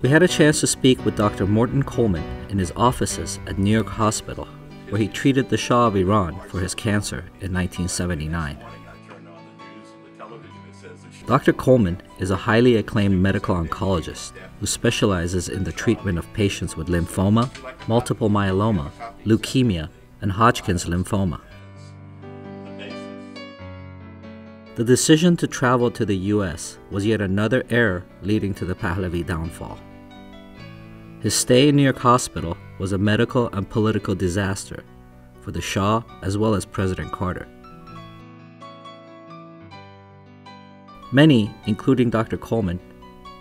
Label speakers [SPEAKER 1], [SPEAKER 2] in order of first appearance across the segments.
[SPEAKER 1] We had a chance to speak with Dr. Morton Coleman in his offices at New York Hospital, where he treated the Shah of Iran for his cancer in 1979. Dr. Coleman is a highly acclaimed medical oncologist who specializes in the treatment of patients with lymphoma, multiple myeloma, leukemia, and Hodgkin's lymphoma. The decision to travel to the U.S. was yet another error leading to the Pahlavi downfall. His stay in New York Hospital was a medical and political disaster for the Shah as well as President Carter. Many, including Dr. Coleman,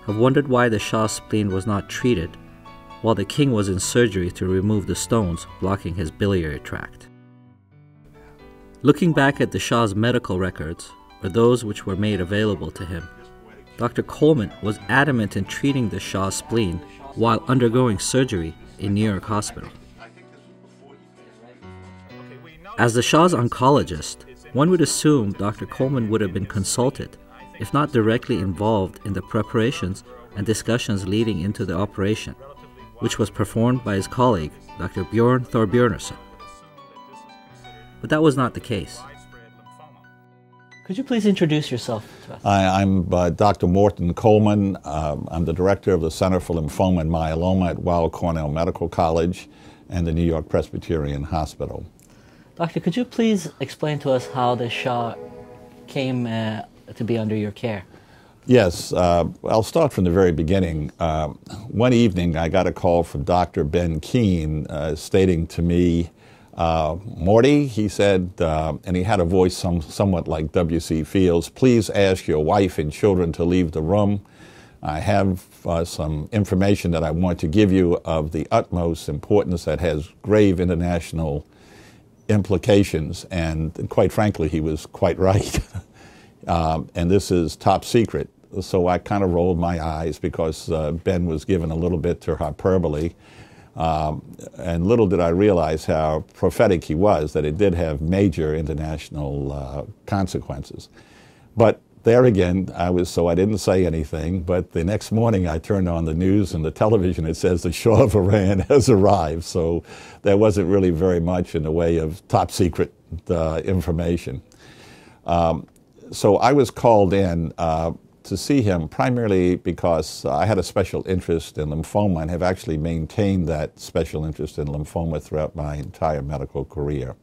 [SPEAKER 1] have wondered why the Shah's spleen was not treated while the king was in surgery to remove the stones blocking his biliary tract. Looking back at the Shah's medical records, or those which were made available to him, Dr. Coleman was adamant in treating the Shah's spleen while undergoing surgery in New York Hospital. As the Shah's oncologist, one would assume Dr. Coleman would have been consulted, if not directly involved in the preparations and discussions leading into the operation, which was performed by his colleague, Dr. Bjorn Thorbjornsson. But that was not the case. Could you please introduce yourself to us?
[SPEAKER 2] I'm Dr. Morton Coleman. I'm the director of the Center for Lymphoma and Myeloma at Weill Cornell Medical College and the New York Presbyterian Hospital.
[SPEAKER 1] Doctor, could you please explain to us how the Shah came to be under your care?
[SPEAKER 2] Yes, I'll start from the very beginning. One evening I got a call from Dr. Ben Keene stating to me, Morty, he said, and he had a voice somewhat like W.C. Fields, please ask your wife and children to leave the room. I have some information that I want to give you of the utmost importance that has grave international implications, and quite frankly, he was quite right. And this is top secret. So I kind of rolled my eyes because Ben was given a little bit to hyperbole. And little did I realize how prophetic he was, that it did have major international consequences. But there again, I didn't say anything, but the next morning I turned on the news and the television, it says the Shah of Iran has arrived. So there wasn't really very much in the way of top secret information. So I was called in to see him primarily because I had a special interest in lymphoma and have actually maintained that special interest in lymphoma throughout my entire medical career.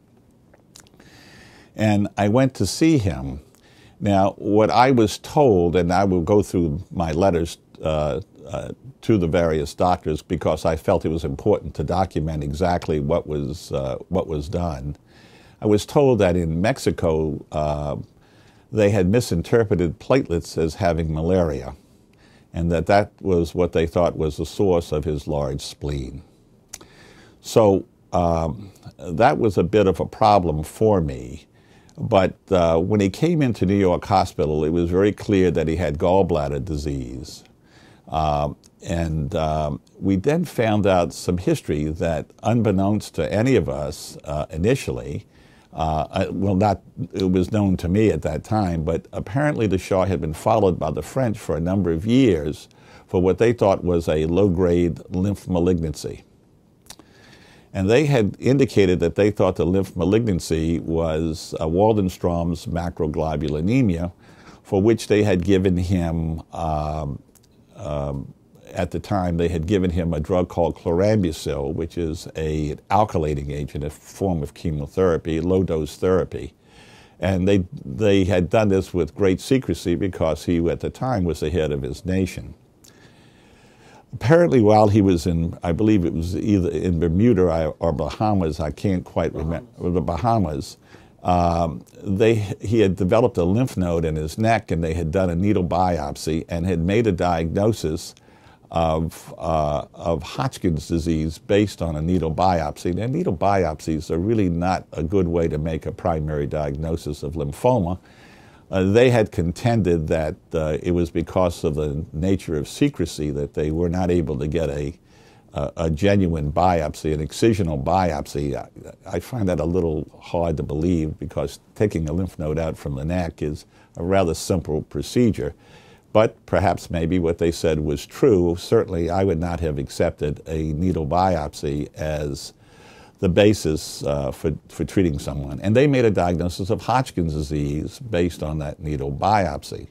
[SPEAKER 2] And I went to see him. Now, what I was told, and I will go through my letters to the various doctors because I felt it was important to document exactly what was done. I was told that in Mexico, they had misinterpreted platelets as having malaria, and that was what they thought was the source of his large spleen. So that was a bit of a problem for me. But when he came into New York Hospital, it was very clear that he had gallbladder disease. And we then found out some history that, unbeknownst to any of us initially, it was known to me at that time, but apparently the Shah had been followed by the French for a number of years for what they thought was a low-grade lymph malignancy. And they had indicated that they thought the lymph malignancy was Waldenstrom's macroglobulinemia, for which they had given him, at the time, they had given him a drug called chlorambucil, which is an alkylating agent, a form of chemotherapy, low-dose therapy. And they had done this with great secrecy because he, at the time, was the head of his nation. Apparently, while he was in, I believe it was either in Bermuda or Bahamas, I can't quite remember, the Bahamas, he had developed a lymph node in his neck, and they had done a needle biopsy and had made a diagnosis of Hodgkin's disease based on a needle biopsy. And needle biopsies are really not a good way to make a primary diagnosis of lymphoma. They had contended that it was because of the nature of secrecy that they were not able to get a genuine biopsy, an excisional biopsy. I find that a little hard to believe because taking a lymph node out from the neck is a rather simple procedure. But perhaps maybe what they said was true. Certainly, I would not have accepted a needle biopsy as the basis for treating someone. And they made a diagnosis of Hodgkin's disease based on that needle biopsy.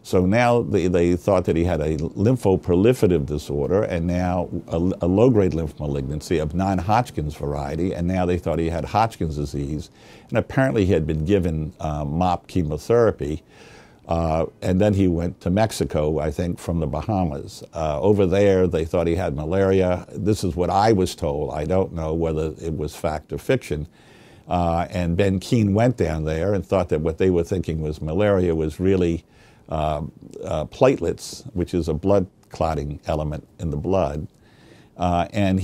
[SPEAKER 2] So now they thought that he had a lymphoproliferative disorder and now a low-grade lymph malignancy of non-Hodgkin's variety, and now they thought he had Hodgkin's disease. And apparently he had been given MOP chemotherapy, and then he went to Mexico, I think, from the Bahamas. Over there, they thought he had malaria. This is what I was told. I don't know whether it was fact or fiction. And Ben Keene went down there and thought that what they were thinking was malaria was really platelets, which is a blood clotting element in the blood. And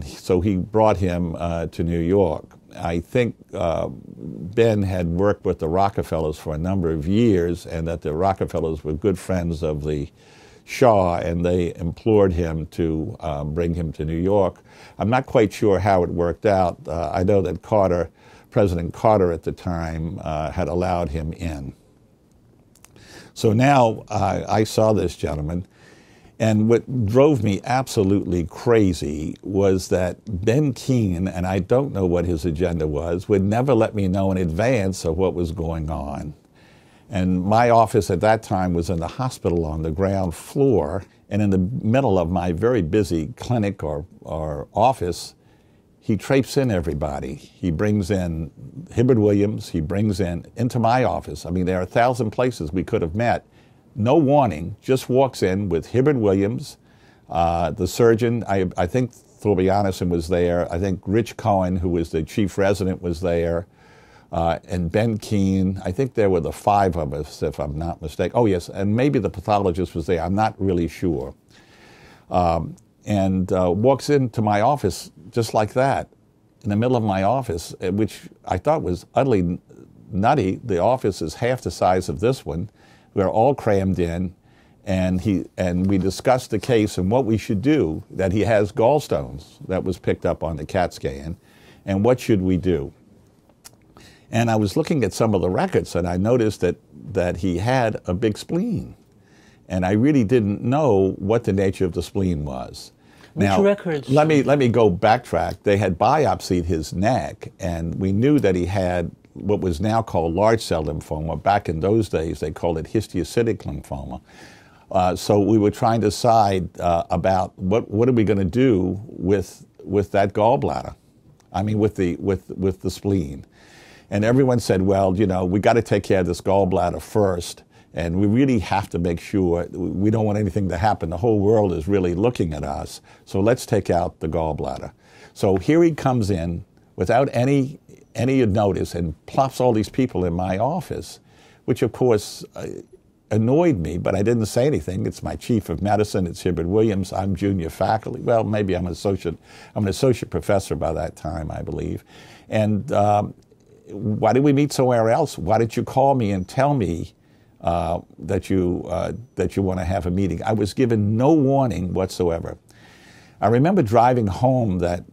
[SPEAKER 2] so he brought him to New York. I think Ben had worked with the Rockefellers for a number of years, and that the Rockefellers were good friends of the Shah, and they implored him to bring him to New York. I'm not quite sure how it worked out. I know that President Carter at the time had allowed him in. So now I saw this gentleman, and what drove me absolutely crazy was that Ben Keene, and I don't know what his agenda was, would never let me know in advance of what was going on. And my office at that time was in the hospital on the ground floor, and in the middle of my very busy clinic or office, he traipses in everybody. He brings in Hibbert Williams, he brings into my office. I mean, there are 1,000 places we could have met. No warning, just walks in with Hibbert Williams, the surgeon. I think Thorbjornsen was there. I think Rich Cohen, who was the chief resident, was there. And Ben Keene. I think there were the 5 of us, if I'm not mistaken. Oh, yes, and maybe the pathologist was there. I'm not really sure. And walks into my office just like that, in the middle of my office, which I thought was utterly nutty. The office is half the size of this one. We're all crammed in, and we discussed the case and what we should do, that he has gallstones. That was picked up on the CAT scan, and what should we do? And I was looking at some of the records, and I noticed that he had a big spleen. And I really didn't know what the nature of the spleen was.
[SPEAKER 3] Which
[SPEAKER 2] now,
[SPEAKER 3] records?
[SPEAKER 2] Let me go backtrack. They had biopsied his neck, and we knew that he had what was now called large cell lymphoma. Back in those days, they called it histiocytic lymphoma. So we were trying to decide about what are we going to do with that gallbladder. I mean, with the spleen. And everyone said, well, you know, we got to take care of this gallbladder first. And we really have to make sure, we don't want anything to happen. The whole world is really looking at us. So let's take out the gallbladder. So here he comes in without any notice and plops all these people in my office, which of course annoyed me, but I didn't say anything. It's my chief of medicine, it's Hibbert Williams, I'm junior faculty. Well, maybe I'm an associate professor by that time, I believe. And why did we meet somewhere else? Why did you call me and tell me that you want to have a meeting? I was given no warning whatsoever. I remember driving home that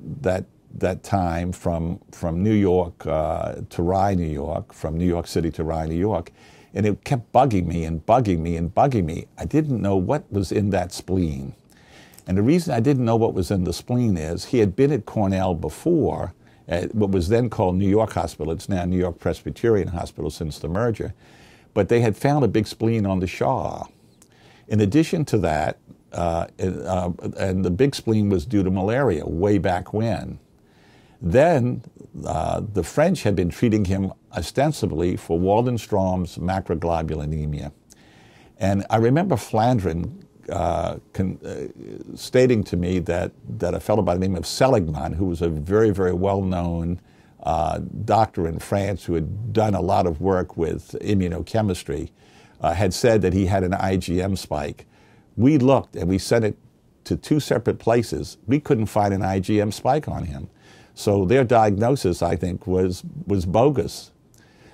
[SPEAKER 2] time from New York to Rye, New York, from New York City to Rye, New York, and it kept bugging me and bugging me and bugging me. I didn't know what was in that spleen. And the reason I didn't know what was in the spleen is he had been at Cornell before, at what was then called New York Hospital. It's now New York Presbyterian Hospital since the merger. But they had found a big spleen on the Shah. In addition to that, and the big spleen was due to malaria way back when. Then the French had been treating him ostensibly for Waldenstrom's macroglobulinemia. And I remember Flandrin stating to me that a fellow by the name of Seligman, who was a very, very well-known doctor in France who had done a lot of work with immunochemistry, had said that he had an IgM spike. We looked and we sent it to 2 separate places. We couldn't find an IgM spike on him. So their diagnosis, I think, was bogus.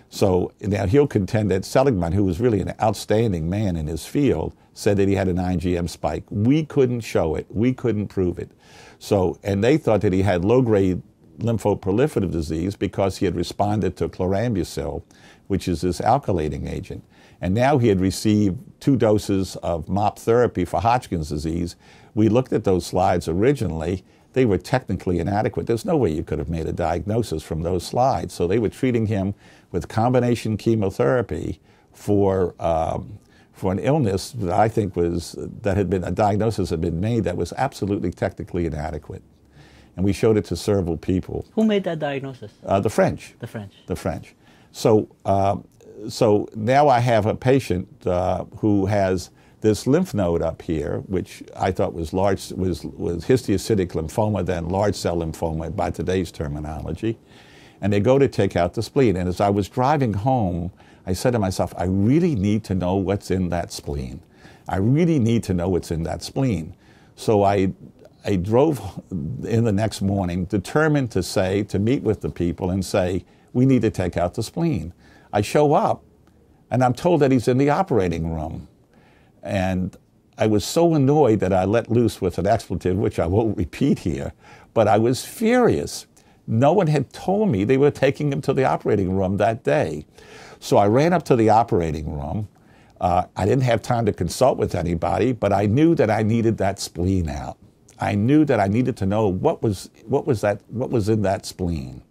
[SPEAKER 2] So now he'll contend that Seligman, who was really an outstanding man in his field, said that he had an IgM spike. We couldn't show it. We couldn't prove it. So, and they thought that he had low-grade lymphoproliferative disease because he had responded to chlorambucil, which is this alkylating agent. and now he had received 2 doses of MOP therapy for Hodgkin's disease. We looked at those slides originally. They were technically inadequate. There's no way you could have made a diagnosis from those slides. So they were treating him with combination chemotherapy for an illness that I think a diagnosis had been made that was absolutely technically inadequate. And we showed it to several people.
[SPEAKER 1] Who made that diagnosis?
[SPEAKER 2] The French.
[SPEAKER 1] The French.
[SPEAKER 2] The French. So, so now I have a patient who has this lymph node up here, which I thought was histiocytic lymphoma, then large cell lymphoma by today's terminology. And they go to take out the spleen. And as I was driving home, I said to myself, I really need to know what's in that spleen. I really need to know what's in that spleen. So I drove in the next morning, determined to meet with the people and say, we need to take out the spleen. I show up, and I'm told that he's in the operating room. And I was so annoyed that I let loose with an expletive, which I won't repeat here, but I was furious. No one had told me they were taking him to the operating room that day. So I ran up to the operating room. I didn't have time to consult with anybody, but I knew that I needed that spleen out. I knew that I needed to know what was in that spleen.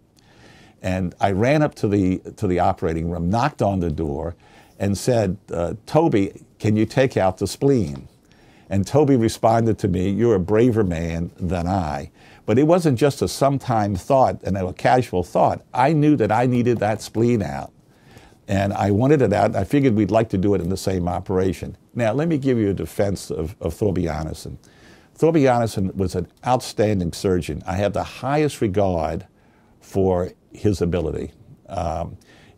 [SPEAKER 2] And I ran up to the operating room, knocked on the door, and said, Toby, can you take out the spleen? And Toby responded to me, you're a braver man than I. But it wasn't just a sometime thought and a casual thought. I knew that I needed that spleen out. And I wanted it out, and I figured we'd like to do it in the same operation. Now, let me give you a defense of Thorbjørnsen. Thorbjørnsen was an outstanding surgeon. I had the highest regard for his ability.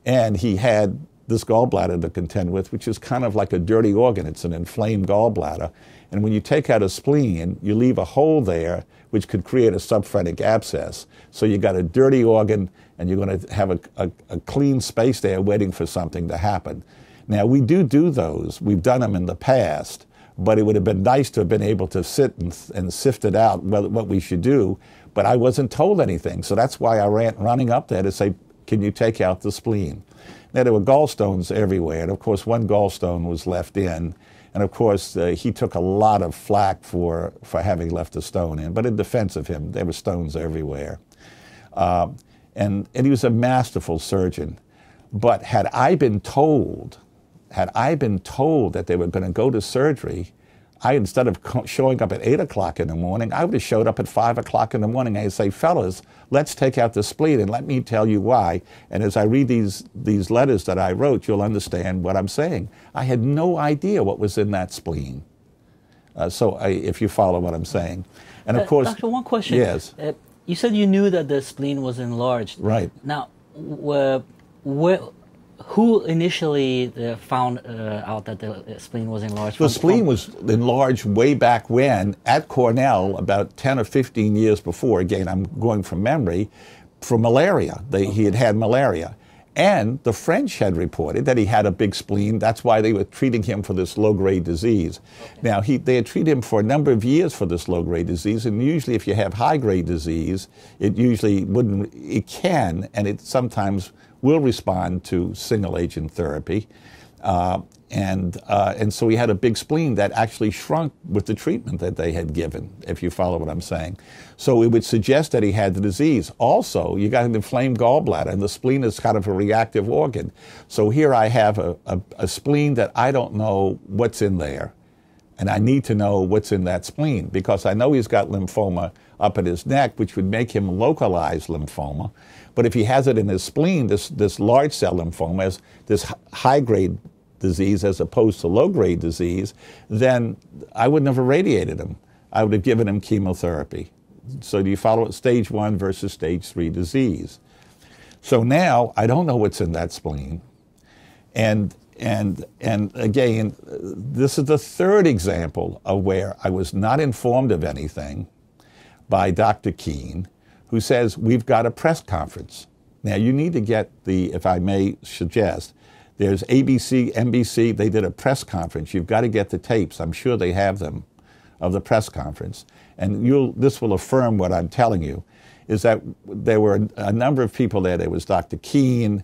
[SPEAKER 2] And he had this gallbladder to contend with, which is kind of like a dirty organ. It's an inflamed gallbladder. And when you take out a spleen, you leave a hole there, which could create a subphrenic abscess. So you got a dirty organ, and you're going to have a clean space there waiting for something to happen. Now, we do those. We've done them in the past, but it would have been nice to have been able to sit and sift it out, what we should do, but I wasn't told anything. So that's why I ran running up there to say, can you take out the spleen? Now, there were gallstones everywhere, and of course, one gallstone was left in, and of course, he took a lot of flack for having left a stone in, but in defense of him, there were stones everywhere. And he was a masterful surgeon. But had I been told that they were going to go to surgery, instead of showing up at 8 o'clock in the morning, I would have showed up at 5 o'clock in the morning. I'd say, fellas, let's take out the spleen and let me tell you why. And as I read these letters that I wrote, you'll understand what I'm saying. I had no idea what was in that spleen. If you follow what I'm saying. And of course,
[SPEAKER 1] Doctor, one question.
[SPEAKER 2] Yes.
[SPEAKER 1] You said you knew that the spleen was enlarged.
[SPEAKER 2] Right.
[SPEAKER 1] Now, who initially found out that the spleen was enlarged?
[SPEAKER 2] The spleen was enlarged way back when at Cornell, about 10 or 15 years before. Again, I'm going from memory, for malaria. He had had malaria. And the French had reported that he had a big spleen. That's why they were treating him for this low-grade disease. Okay. Now, they had treated him for a number of years for this low-grade disease, and usually if you have high-grade disease, it can, and it sometimes will respond to single-agent therapy. And so he had a big spleen that actually shrunk with the treatment that they had given, if you follow what I'm saying. So it would suggest that he had the disease. Also, you got an inflamed gallbladder, and the spleen is kind of a reactive organ. So here I have a spleen that I don't know what's in there, and I need to know what's in that spleen, because I know he's got lymphoma up at his neck, which would make him localized lymphoma. But if he has it in his spleen, this large cell lymphoma, this high-grade disease as opposed to low-grade disease, then I wouldn't have irradiated him. I would have given him chemotherapy. So do you follow it? Stage 1 versus stage 3 disease. So now I don't know what's in that spleen. And again, this is the third example of where I was not informed of anything by Dr. Keene, who says, we've got a press conference. Now you need to get if I may suggest, there's ABC, NBC, they did a press conference. You've got to get the tapes. I'm sure they have them of the press conference. And this will affirm what I'm telling you, is that there were a number of people there. There was Dr. Keene,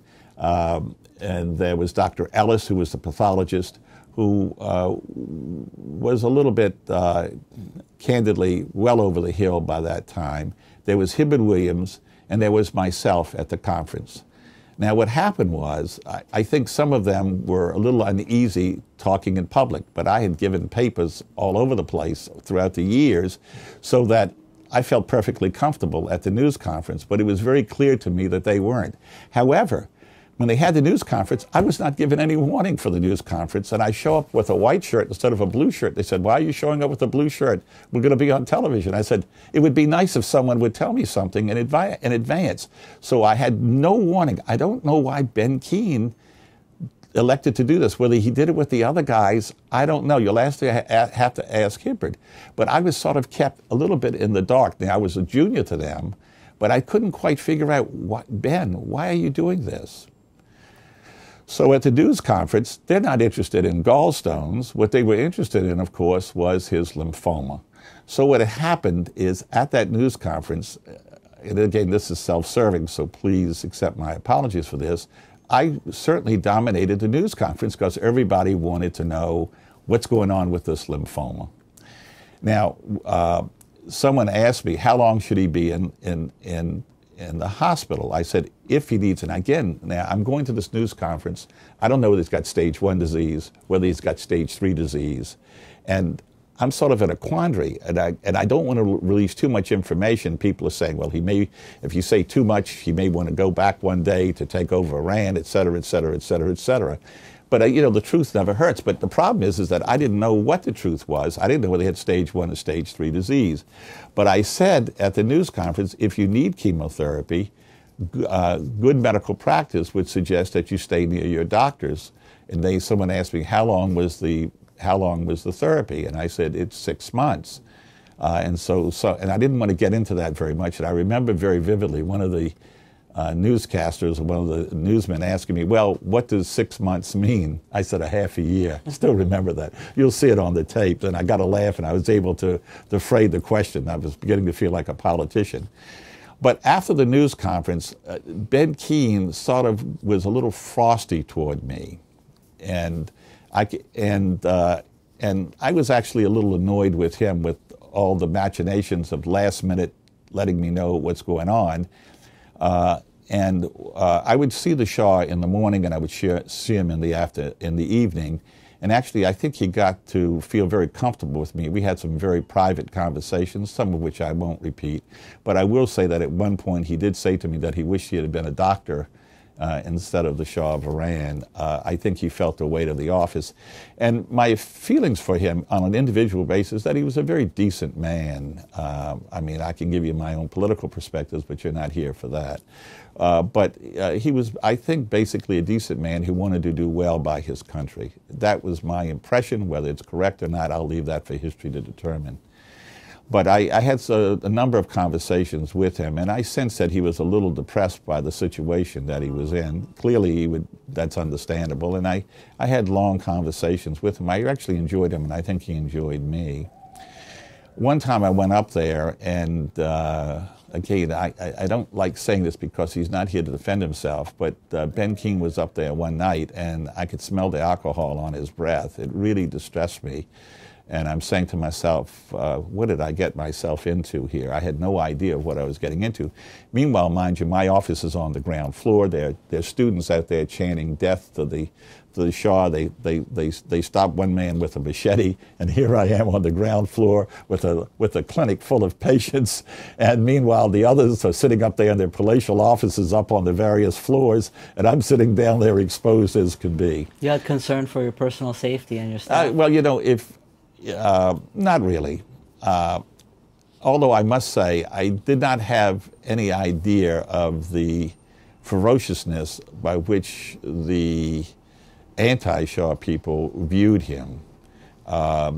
[SPEAKER 2] and there was Dr. Ellis, who was the pathologist, who was a little bit, candidly, well over the hill by that time. There was Hibbert Williams, and there was myself at the conference. Now, what happened was, I think some of them were a little uneasy talking in public, but I had given papers all over the place throughout the years, so that I felt perfectly comfortable at the news conference, but it was very clear to me that they weren't. However, when they had the news conference, I was not given any warning for the news conference, and I show up with a white shirt instead of a blue shirt. They said, "Why are you showing up with a blue shirt? We're going to be on television." I said, "It would be nice if someone would tell me something in advance." So I had no warning. I don't know why Ben Keene elected to do this. Whether he did it with the other guys, I don't know. You'll have to ask Hibbert. But I was sort of kept a little bit in the dark. Now, I was a junior to them, but I couldn't quite figure out, Ben, why are you doing this? So at the news conference, they're not interested in gallstones. What they were interested in, of course, was his lymphoma. So what had happened is at that news conference, and again, this is self-serving, so please accept my apologies for this, I certainly dominated the news conference because everybody wanted to know what's going on with this lymphoma. Now, someone asked me, how long should he be in the hospital? I said, if he needs, and again, now I'm going to this news conference, I don't know whether he's got stage 1 disease, whether he's got stage 3 disease, and I'm sort of in a quandary, and I don't want to release too much information. People are saying, well, he may, if you say too much, he may want to go back one day to take over Iran, et cetera, et cetera, et cetera, et cetera. But, you know, the truth never hurts. But the problem is that I didn't know what the truth was. I didn't know whether he had stage 1 or stage 3 disease. But I said at the news conference, if you need chemotherapy, good medical practice would suggest that you stay near your doctors. And someone asked me, how long was the therapy? And I said, it's 6 months. And I didn't want to get into that very much. And I remember very vividly one of the newscasters, one of the newsmen asking me, well, what does 6 months mean? I said, a half a year. I still remember that. You'll see it on the tape. And I got a laugh, and I was able to defray the question. I was beginning to feel like a politician. But after the news conference, Ben Keene sort of was a little frosty toward me. And I was actually a little annoyed with him with all the machinations of last minute letting me know what's going on. I would see the Shah in the morning, and I would see him in the evening. And actually, I think he got to feel very comfortable with me. We had some very private conversations, some of which I won't repeat. But I will say that at one point he did say to me that he wished he had been a doctor instead of the Shah of Iran. I think he felt the weight of the office. And my feelings for him on an individual basis, that he was a very decent man. I mean, I can give you my own political perspectives, but you're not here for that. But he was, I think, basically a decent man who wanted to do well by his country. That was my impression. Whether it's correct or not, I'll leave that for history to determine. But I had a number of conversations with him, and I sensed that he was a little depressed by the situation that he was in. Clearly, that's understandable, and I had long conversations with him. I actually enjoyed him, and I think he enjoyed me. One time I went up there, and again, I don't like saying this because he's not here to defend himself, but Ben Keene was up there one night, and I could smell the alcohol on his breath. It really distressed me. And I'm saying to myself, what did I get myself into here? I had no idea of what I was getting into. Meanwhile, mind you, my office is on the ground floor. There are students out there chanting death to the Shah. They stopped one man with a machete, and here I am on the ground floor with a clinic full of patients. And meanwhile, the others are sitting up there in their palatial offices up on the various floors, and I'm sitting down there exposed as could be.
[SPEAKER 1] You had concern for your personal safety and your staff?
[SPEAKER 2] Well, you know, not really. Although I must say, I did not have any idea of the ferociousness by which the anti-Shah people viewed him. Not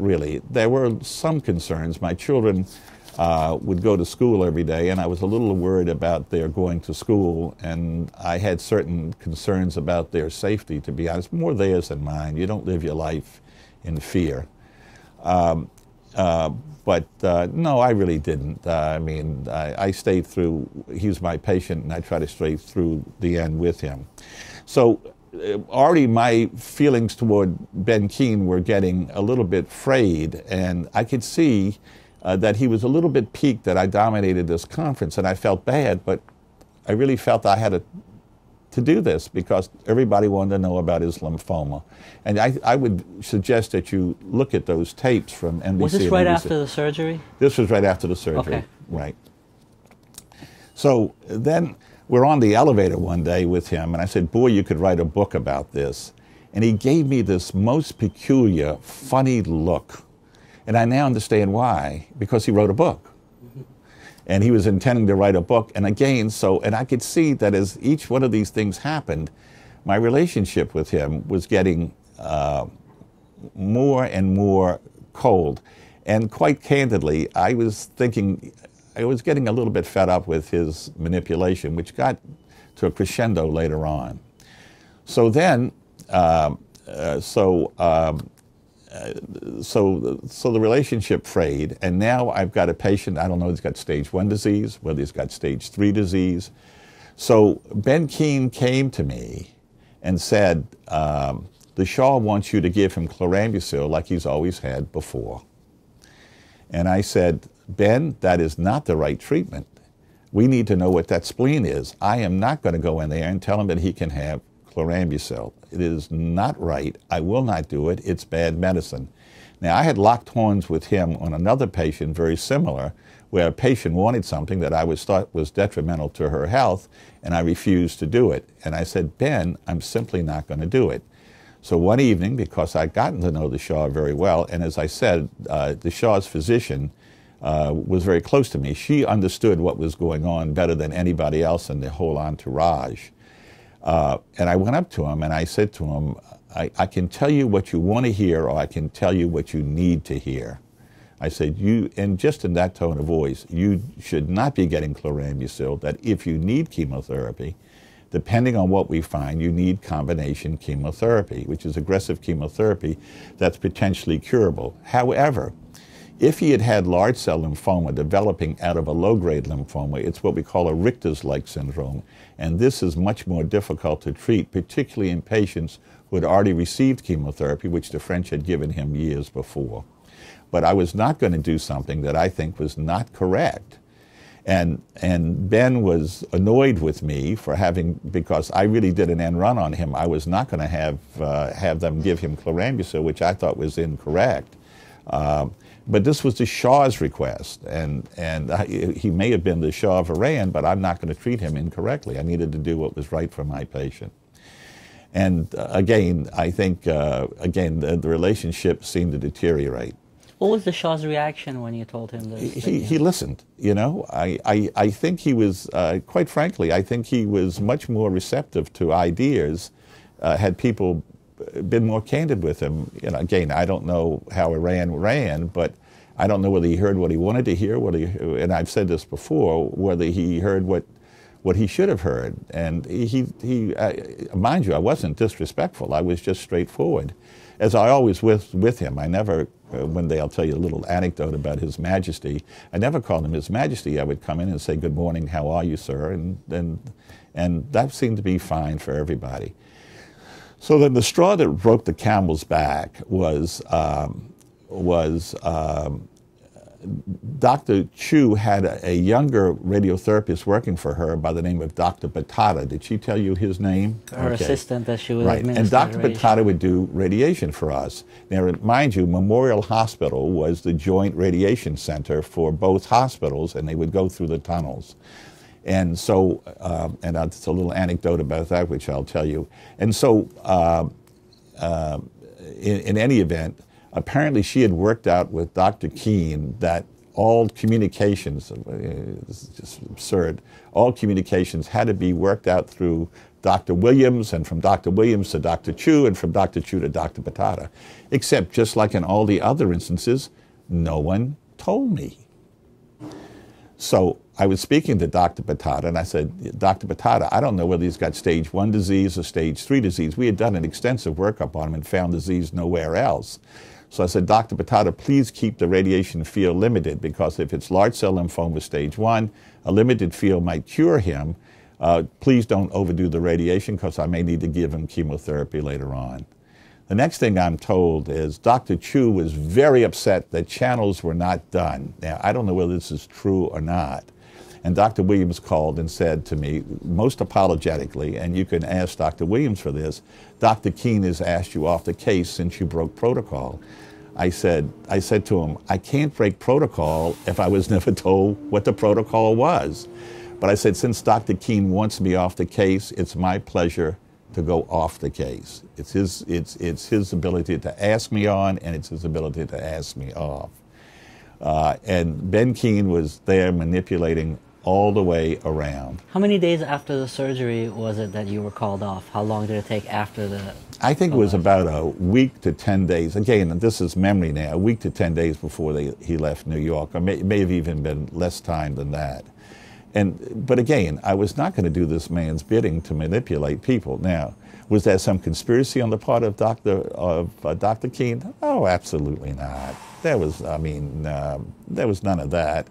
[SPEAKER 2] really. There were some concerns. My children would go to school every day, and I was a little worried about their going to school, and I had certain concerns about their safety, to be honest, more theirs than mine. You don't live your life in fear. But no, I really didn't. I mean, I stayed through. He was my patient, and I tried to stay through the end with him. So already my feelings toward Ben Keene were getting a little bit frayed, and I could see that he was a little bit piqued that I dominated this conference, and I felt bad, but I really felt I had to do this because everybody wanted to know about his lymphoma. And I would suggest that you look at those tapes from NBC.
[SPEAKER 1] Was this right after the surgery?
[SPEAKER 2] This was right after the surgery,
[SPEAKER 1] okay.
[SPEAKER 2] Right. So then we're on the elevator one day with him, and I said, boy, you could write a book about this. And he gave me this most peculiar, funny look. And I now understand why, because he wrote a book. And he was intending to write a book. And again, and I could see that as each one of these things happened, my relationship with him was getting more and more cold. And quite candidly, I was thinking, I was getting a little bit fed up with his manipulation, which got to a crescendo later on. So then, so the relationship frayed, and now I've got a patient, I don't know if he's got stage 1 disease, whether he's got stage 3 disease. So Ben Keene came to me and said, the Shah wants you to give him chlorambucil like he's always had before. And I said, Ben, that is not the right treatment. We need to know what that spleen is. I am not going to go in there and tell him that he can have chlorambucil. It is not right. I will not do it. It's bad medicine. Now, I had locked horns with him on another patient very similar, where a patient wanted something that I thought was detrimental to her health, and I refused to do it. And I said, Ben, I'm simply not going to do it. So one evening, because I'd gotten to know the Shah very well, and as I said, the Shah's physician was very close to me. She understood what was going on better than anybody else in the whole entourage. And I went up to him and I said to him, I can tell you what you want to hear, or I can tell you what you need to hear. I said, and just in that tone of voice, you should not be getting chlorambucil, that if you need chemotherapy, depending on what we find, you need combination chemotherapy, which is aggressive chemotherapy that's potentially curable. However, if he had had large cell lymphoma developing out of a low-grade lymphoma, it's what we call a Richter's-like syndrome, and this is much more difficult to treat, particularly in patients who had already received chemotherapy, which the French had given him years before. But I was not going to do something that I think was not correct. And Ben was annoyed with me for because I really did an end run on him. I was not going to have them give him chlorambucil, which I thought was incorrect. But this was the Shah's request, and he may have been the Shah of Iran, but I'm not going to treat him incorrectly. I needed to do what was right for my patient. And again, I think, the relationship seemed to deteriorate.
[SPEAKER 1] What was the Shah's reaction when you told him this?
[SPEAKER 2] He listened, you know. I think he was, quite frankly, I think he was much more receptive to ideas had people been more candid with him. You know, again, I don't know how Iran ran, but I don't know whether he heard what he wanted to hear, and I've said this before, whether he heard what he should have heard. And mind you, I wasn't disrespectful. I was just straightforward, as I always with him. I never, one day I'll tell you a little anecdote about His Majesty. I never called him His Majesty. I would come in and say, "Good morning, how are you, sir?" And that seemed to be fine for everybody. So then the straw that broke the camel's back was Dr. Chu had a younger radiotherapist working for her by the name of Dr. Batata. Did she tell you his name?
[SPEAKER 1] Her assistant that she would
[SPEAKER 2] administer. And Dr. Batata would do radiation for us. Now, mind you, Memorial Hospital was the joint radiation center for both hospitals, and they would go through the tunnels. And so, and it's a little anecdote about that, which I'll tell you. And so, in any event, apparently she had worked out with Dr. Keene that all communications, this is just absurd, all communications had to be worked out through Dr. Williams, and from Dr. Williams to Dr. Chu, and from Dr. Chu to Dr. Batata. Except, just like in all the other instances, no one told me. So I was speaking to Dr. Batata, and I said, "Dr. Batata, I don't know whether he's got stage 1 disease or stage 3 disease. We had done an extensive workup on him and found disease nowhere else. So I said, Dr. Batata, please keep the radiation field limited, because if it's large cell lymphoma stage 1, a limited field might cure him. Please don't overdo the radiation, because I may need to give him chemotherapy later on. The next thing I'm told is Dr. Chu was very upset that channels were not done. Now, I don't know whether this is true or not. And Dr. Williams called and said to me, most apologetically, and you can ask Dr. Williams for this, Dr. Keene has asked you off the case since you broke protocol. I said to him, I can't break protocol if I was never told what the protocol was. But I said, since Dr. Keene wants me off the case, it's my pleasure to go off the case. It's his ability to ask me on, and it's his ability to ask me off. And Ben Keene was there manipulating all the way around.
[SPEAKER 1] How many days after the surgery was it that you were called off? How long did it take after the...
[SPEAKER 2] I think it was about a week to 10 days. Again, this is memory now, a week to 10 days before he left New York. Or may have even been less time than that. But again, I was not going to do this man's bidding to manipulate people. Now, was there some conspiracy on the part of Dr. Keene? Oh, absolutely not. There was none of that.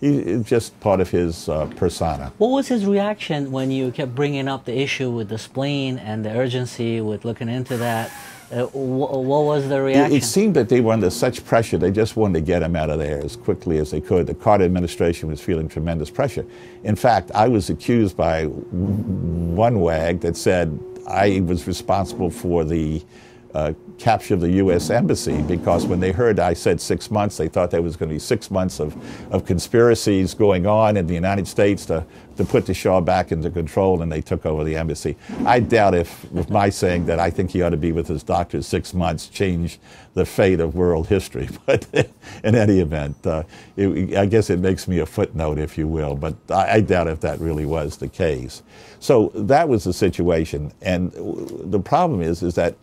[SPEAKER 2] It's just part of his persona.
[SPEAKER 1] What was his reaction when you kept bringing up the issue with the spleen and the urgency with looking into that? What was the reaction?
[SPEAKER 2] It seemed that they were under such pressure, they just wanted to get him out of there as quickly as they could. The Carter administration was feeling tremendous pressure. In fact, I was accused by one wag that said I was responsible for the capture of the U.S. Embassy, because when they heard I said 6 months, they thought there was going to be 6 months of conspiracies going on in the United States to put the Shah back into control, and they took over the embassy. I doubt if my saying that I think he ought to be with his doctor 6 months changed the fate of world history. But in any event, I guess it makes me a footnote, if you will, but I doubt if that really was the case. So that was the situation, and the problem is that,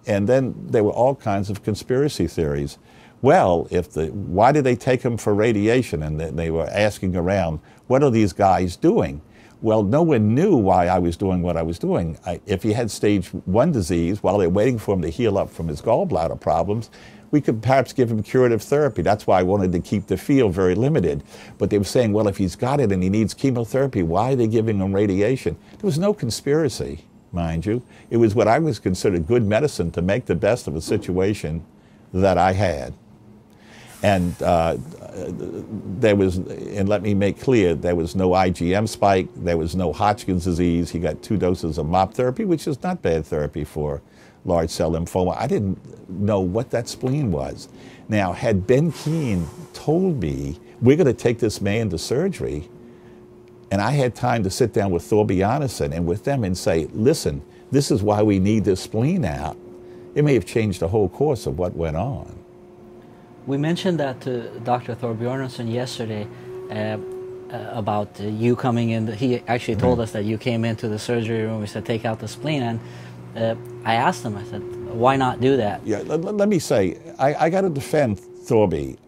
[SPEAKER 2] and then there were all kinds of conspiracy theories. Well, why did they take him for radiation? And they were asking around, what are these guys doing? Well, no one knew why I was doing what I was doing. If he had stage 1 disease, while they're waiting for him to heal up from his gallbladder problems, we could perhaps give him curative therapy. That's why I wanted to keep the field very limited. But they were saying, well, if he's got it and he needs chemotherapy, why are they giving him radiation? There was no conspiracy, mind you. It was what I was considered good medicine to make the best of a situation that I had. And and let me make clear, there was no IgM spike, there was no Hodgkin's disease. He got 2 doses of MOP therapy, which is not bad therapy for large cell lymphoma. I didn't know what that spleen was. Now, had Ben Keene told me, we're going to take this man to surgery, and I had time to sit down with Thorbjornsen and with them and say, listen, this is why we need this spleen out, it may have changed the whole course of what went on.
[SPEAKER 1] We mentioned that to Dr. Thorbjornsen yesterday about you coming in. He actually told us that you came into the surgery room. We said, take out the spleen. And I asked him, I said, why not do that?
[SPEAKER 2] Yeah, let me say, I got to defend Thorby.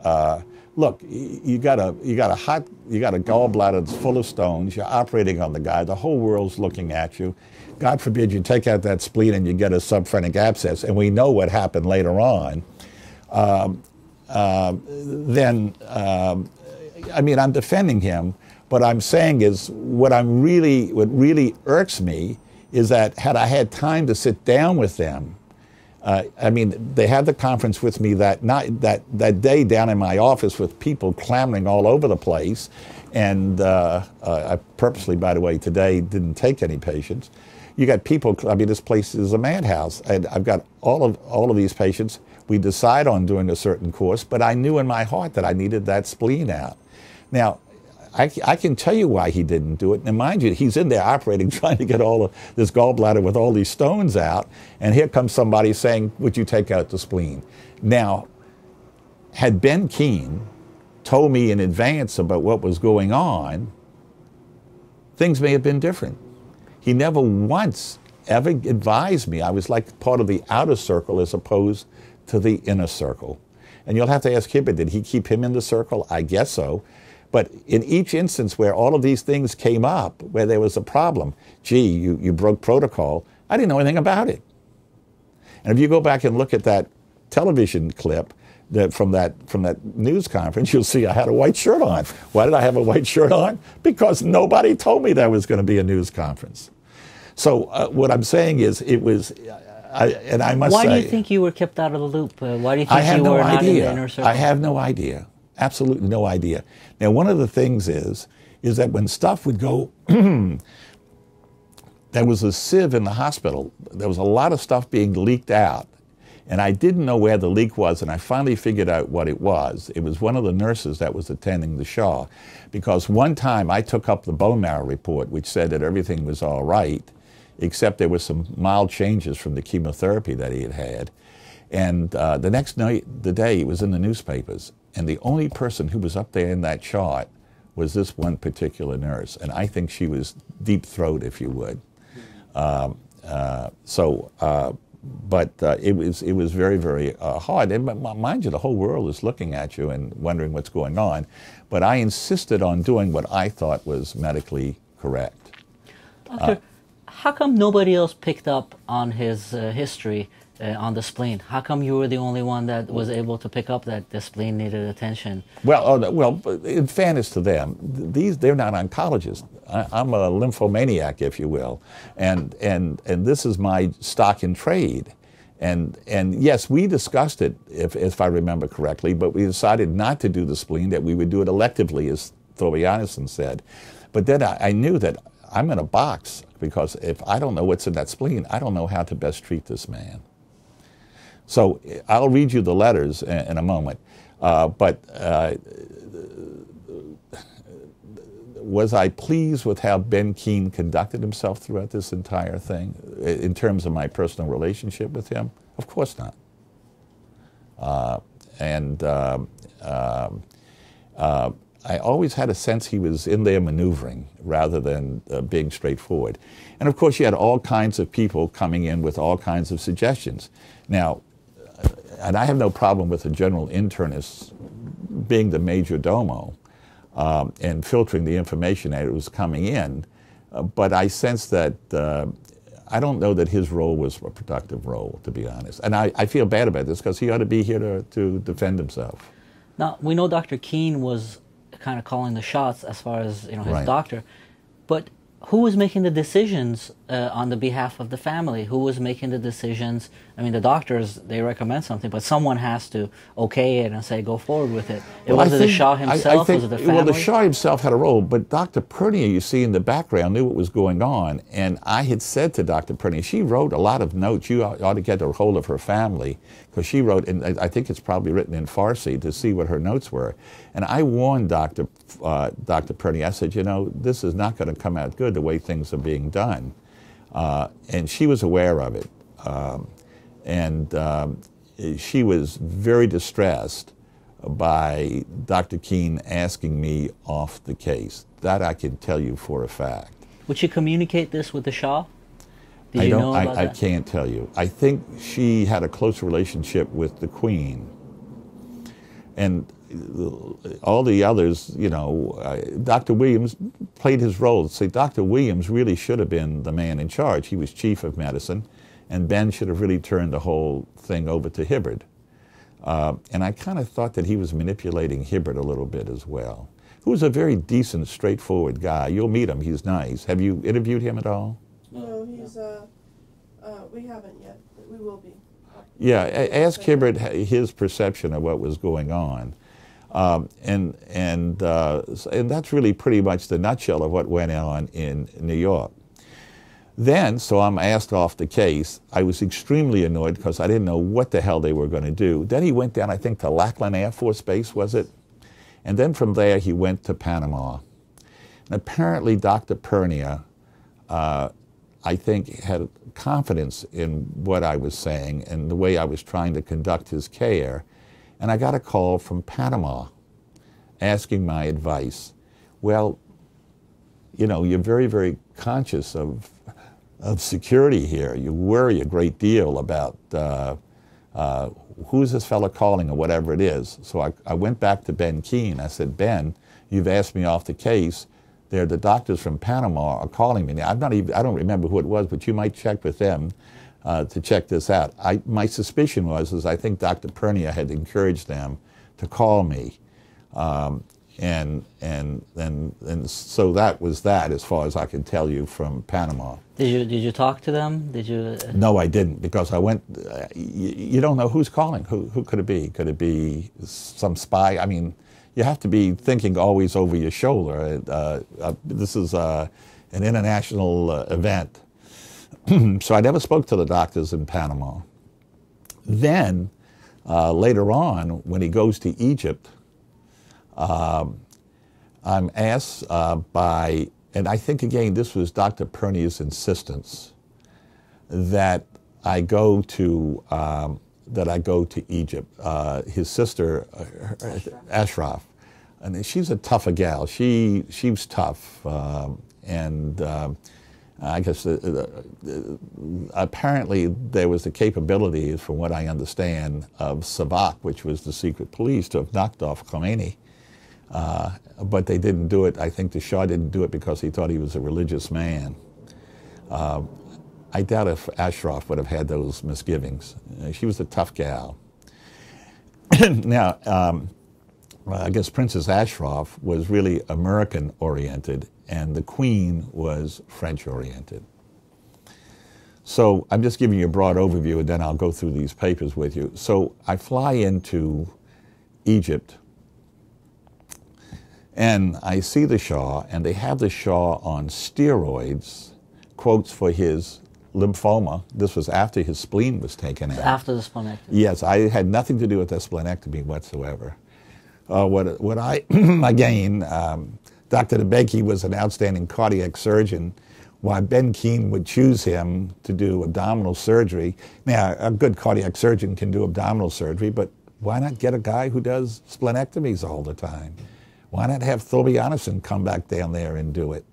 [SPEAKER 2] Look, you got a gallbladder that's full of stones. You're operating on the guy. The whole world's looking at you. God forbid you take out that spleen and you get a subphrenic abscess, and we know what happened later on. I mean, I'm defending him, but I'm saying is what really irks me is that had I had time to sit down with them, I mean, they had the conference with me that day down in my office with people clamoring all over the place, and I purposely, by the way, today didn't take any patients. You got people. I mean, this place is a madhouse, and I've got all of these patients. We decide on doing a certain course, but I knew in my heart that I needed that spleen out. Now, I can tell you why he didn't do it. And mind you, he's in there operating, trying to get all of this gallbladder with all these stones out, and here comes somebody saying, would you take out the spleen? Now, had Ben Keene told me in advance about what was going on, things may have been different. He never once ever advised me. I was like part of the outer circle as opposed to the inner circle. And you'll have to ask him, did he keep him in the circle? I guess so. But in each instance where all of these things came up, where there was a problem, gee, you broke protocol, I didn't know anything about it. And if you go back and look at that television clip from that news conference, you'll see I had a white shirt on. Why did I have a white shirt on? Because nobody told me there was going to be a news conference. So what I'm saying is, it was, and I must say...
[SPEAKER 1] Why do you think you were kept out of the loop? Why do you think you were not in the inner circle?
[SPEAKER 2] I have no idea. Absolutely no idea. Now, one of the things is that when stuff would go... There was a sieve in the hospital. There was a lot of stuff being leaked out. And I didn't know where the leak was, and I finally figured out what it was. It was one of the nurses that was attending the Shah. Because one time I took up the bone marrow report, which said that everything was all right, except there were some mild changes from the chemotherapy that he had had. And the next night, the day, it was in the newspapers. And the only person who was up there in that chart was this one particular nurse. And I think she was deep-throat, if you would. But it was very, very hard. And mind you, the whole world is looking at you and wondering what's going on. But I insisted on doing what I thought was medically correct.
[SPEAKER 1] Doctor, how come nobody else picked up on his history on the spleen? How come you were the only one that was able to pick up that the spleen needed attention?
[SPEAKER 2] Well, in fairness to them, they're not oncologists. I'm a lymphomaniac, if you will, and this is my stock in trade. And yes, we discussed it, if I remember correctly, but we decided not to do the spleen, that we would do it electively, as Thorbjarnarson said. But then I knew that I'm in a box, because if I don't know what's in that spleen, I don't know how to best treat this man. So I'll read you the letters in a moment. Was I pleased with how Ben Keene conducted himself throughout this entire thing, in terms of my personal relationship with him? Of course not. I always had a sense he was in there maneuvering rather than being straightforward. And of course, you had all kinds of people coming in with all kinds of suggestions. Now, and I have no problem with the general internist being the major domo and filtering the information that was coming in, but I sense that I don't know that his role was a productive role, to be honest. And I feel bad about this, because he ought to be here to defend himself.
[SPEAKER 1] Now, we know Dr. Keene was kind of calling the shots as far as, you know, his doctor, but who was making the decisions on the behalf of the family? Who was making the decisions? I mean, the doctors, they recommend something, but someone has to okay it and say, go forward with it. Was it the Shah himself? Was it the family?
[SPEAKER 2] Well, the Shah himself had a role, but Dr. Poorna, you see in the background, knew what was going on. And I had said to Dr. Poorna, she wrote a lot of notes. You ought to get a hold of her family, because she wrote, and I think it's probably written in Farsi, to see what her notes were. And I warned Dr. Poorna, I said, you know, this is not going to come out good the way things are being done. And she was aware of it. She was very distressed by Dr. Keene asking me off the case. That I can tell you for a fact.
[SPEAKER 1] Would she communicate this with the Shah? Did
[SPEAKER 2] I
[SPEAKER 1] you
[SPEAKER 2] don't.
[SPEAKER 1] know about
[SPEAKER 2] I
[SPEAKER 1] that?
[SPEAKER 2] can't tell you. I think she had a close relationship with the Queen, and all the others. You know, Dr. Williams played his role. See, Dr. Williams really should have been the man in charge. He was chief of medicine, and Ben should have really turned the whole thing over to Hibbard. And I kind of thought that he was manipulating Hibbard a little bit as well, who was a very decent, straightforward guy. You'll meet him. He's nice. Have you interviewed him at all?
[SPEAKER 3] No, he's, we haven't yet, but we will be.
[SPEAKER 2] Yeah, ask Hibbard his perception of what was going on. And that's really pretty much the nutshell of what went on in New York. Then, so I'm asked off the case. I was extremely annoyed because I didn't know what the hell they were going to do. Then he went down, I think, to Lackland Air Force Base, was it? And then from there he went to Panama. And apparently Dr. Poorna, I think, had confidence in what I was saying and the way I was trying to conduct his care. And I got a call from Panama asking my advice. Well, you know, you're very, very conscious of security here. You worry a great deal about who's this fellow calling or whatever it is. So I went back to Ben Keene. I said, Ben, you've asked me off the case. The doctors from Panama are calling me. Now, I don't remember who it was, but you might check with them. to check this out. My suspicion was I think Dr. Poorna had encouraged them to call me. And so that was that, as far as I can tell you from Panama.
[SPEAKER 1] Did you talk to them? Did you?
[SPEAKER 2] No, I didn't, because I went. You don't know who's calling. Who could it be? Could it be some spy? I mean, you have to be thinking always over your shoulder. This is an international event, so I never spoke to the doctors in Panama. Then later on, when he goes to Egypt, I'm asked by, and I think again this was Dr. Poorna's insistence, that I go to Egypt. His sister, Ashraf, and she's a tougher gal. She was tough, and I guess apparently there was the capability, from what I understand, of Bobak, which was the secret police, to have knocked off Khomeini. But they didn't do it. I think the Shah didn't do it because he thought he was a religious man. I doubt if Ashraf would have had those misgivings. She was a tough gal. Now, I guess Princess Ashraf was really American-oriented, and the Queen was French-oriented. So I'm just giving you a broad overview, and then I'll go through these papers with you. So I fly into Egypt, and I see the Shah, and they have the Shah on steroids, quotes, for his lymphoma. This was after his spleen was taken out.
[SPEAKER 1] After the splenectomy?
[SPEAKER 2] Yes, I had nothing to do with the splenectomy whatsoever. What I, again, Dr. DeBakey was an outstanding cardiac surgeon. Why Ben Keane would choose him to do abdominal surgery. Now, a good cardiac surgeon can do abdominal surgery, but why not get a guy who does splenectomies all the time? Why not have Thorby Anderson come back down there and do it?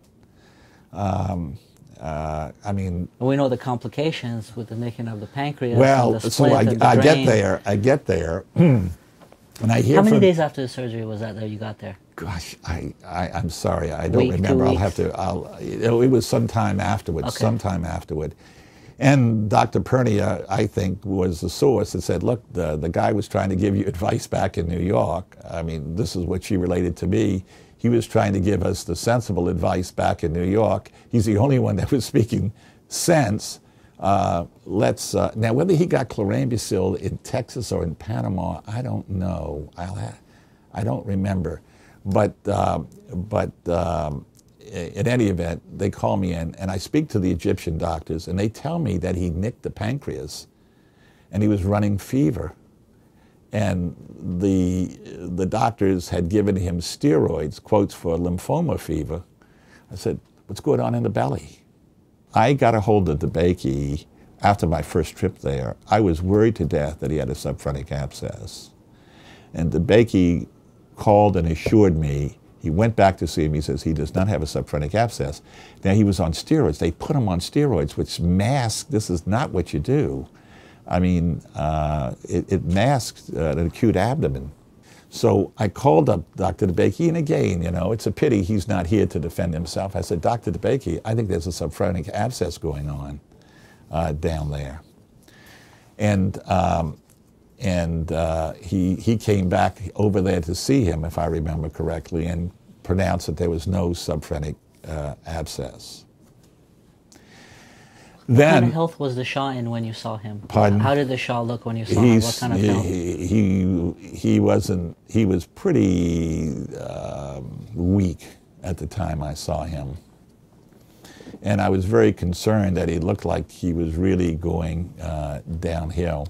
[SPEAKER 2] I mean...
[SPEAKER 1] We know the complications with the nicking of the pancreas.
[SPEAKER 2] Well,
[SPEAKER 1] and the
[SPEAKER 2] so
[SPEAKER 1] split and the drain.
[SPEAKER 2] I get there, and I hear
[SPEAKER 1] How many
[SPEAKER 2] from,
[SPEAKER 1] days after the surgery was that you got there?
[SPEAKER 2] Gosh, I'm sorry, I don't
[SPEAKER 1] Week, 2
[SPEAKER 2] remember. I'll
[SPEAKER 1] weeks?
[SPEAKER 2] have to. It was sometime afterwards.
[SPEAKER 1] Okay.
[SPEAKER 2] Sometime afterward, and Dr. Poorna, I think, was the source that said, "Look, the guy was trying to give you advice back in New York. I mean, this is what she related to me. He was trying to give us the sensible advice back in New York. He's the only one that was speaking sense. Now, whether he got chlorambucil in Texas or in Panama, I don't know. I don't remember. But in any event, they call me in, and I speak to the Egyptian doctors, and they tell me that he nicked the pancreas, and he was running fever. And the doctors had given him steroids, quotes, for lymphoma fever. I said, what's going on in the belly? I got a hold of DeBakey after my first trip there. I was worried to death that he had a subphrenic abscess. And DeBakey called and assured me, he went back to see him, he says he does not have a subphrenic abscess. Now, he was on steroids. They put him on steroids, which mask, this is not what you do. I mean, it masks an acute abdomen. So I called up Dr. DeBakey, and again, you know, it's a pity he's not here to defend himself. I said, Dr. DeBakey, I think there's a subphrenic abscess going on down there. And he came back over there to see him, if I remember correctly, and pronounced that there was no subphrenic abscess.
[SPEAKER 1] What kind of health was the Shah in when you saw him?
[SPEAKER 2] Pardon?
[SPEAKER 1] How did the Shah look when you saw him? What kind of health?
[SPEAKER 2] He was pretty weak at the time I saw him. And I was very concerned that he looked like he was really going downhill.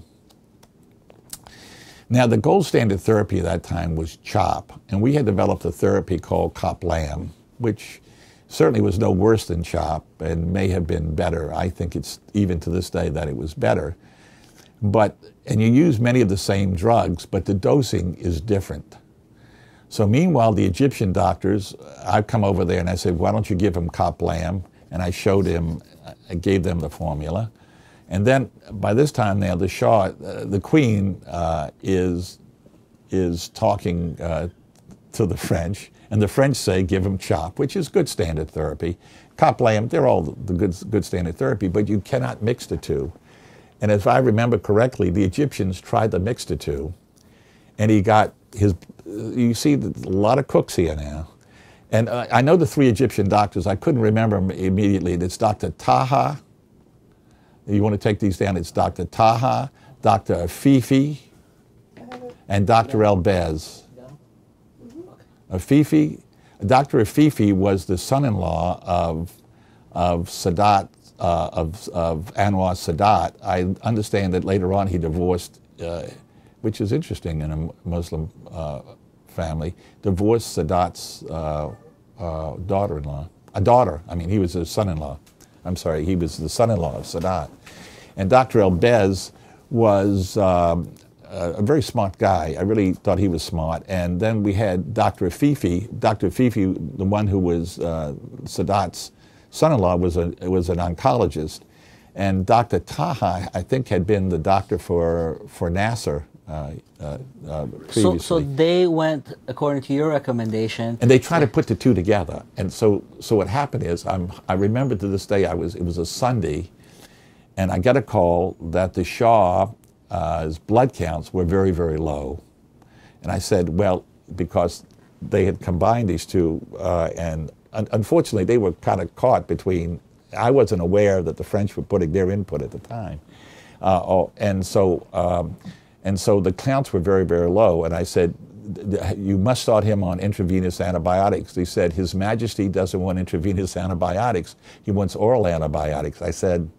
[SPEAKER 2] Now, the gold standard therapy at that time was CHOP, and we had developed a therapy called COP-LAM, which certainly was no worse than CHOP and may have been better. I think it's even to this day that it was better. And you use many of the same drugs, but the dosing is different. So meanwhile, the Egyptian doctors, I've come over there and I said, why don't you give him COP-LAM? And I showed him, I gave them the formula. And then by this time now, the Shah, the Queen is talking to the French, and the French say give him CHOP, which is good standard therapy. COP-LAM, they're all the good standard therapy, but you cannot mix the two. And if I remember correctly, the Egyptians tried to mix the two, and he got his, you see a lot of cooks here now. And I know the 3 Egyptian doctors. I couldn't remember them immediately. It's Dr. Taha. You want to take these down? It's Dr. Taha, Dr. Afifi, and Dr. El-Bez. Afifi, Dr. Afifi was the son-in-law of Sadat, of Anwar Sadat. I understand that later on he divorced, which is interesting in a Muslim family, divorced Sadat's daughter-in-law. A daughter, I mean, he was his son-in-law. I'm sorry, he was the son-in-law of Sadat. And Dr. El-Bez was a very smart guy. I really thought he was smart. And then we had Dr. Afifi. Dr. Afifi, the one who was Sadat's son-in-law, was an oncologist. And Dr. Taha, I think, had been the doctor for Nasser previously.
[SPEAKER 1] So they went according to your recommendation.
[SPEAKER 2] And they tried to put the two together. And so what happened is, I remember to this day, it was a Sunday, and I got a call that the Shah's blood counts were very, very low. And I said, well, because they had combined these two, and unfortunately they were kind of caught between, I wasn't aware that the French were putting their input at the time. And so the counts were very, very low. And I said, you must start him on intravenous antibiotics. He said, His Majesty doesn't want intravenous antibiotics. He wants oral antibiotics. I said,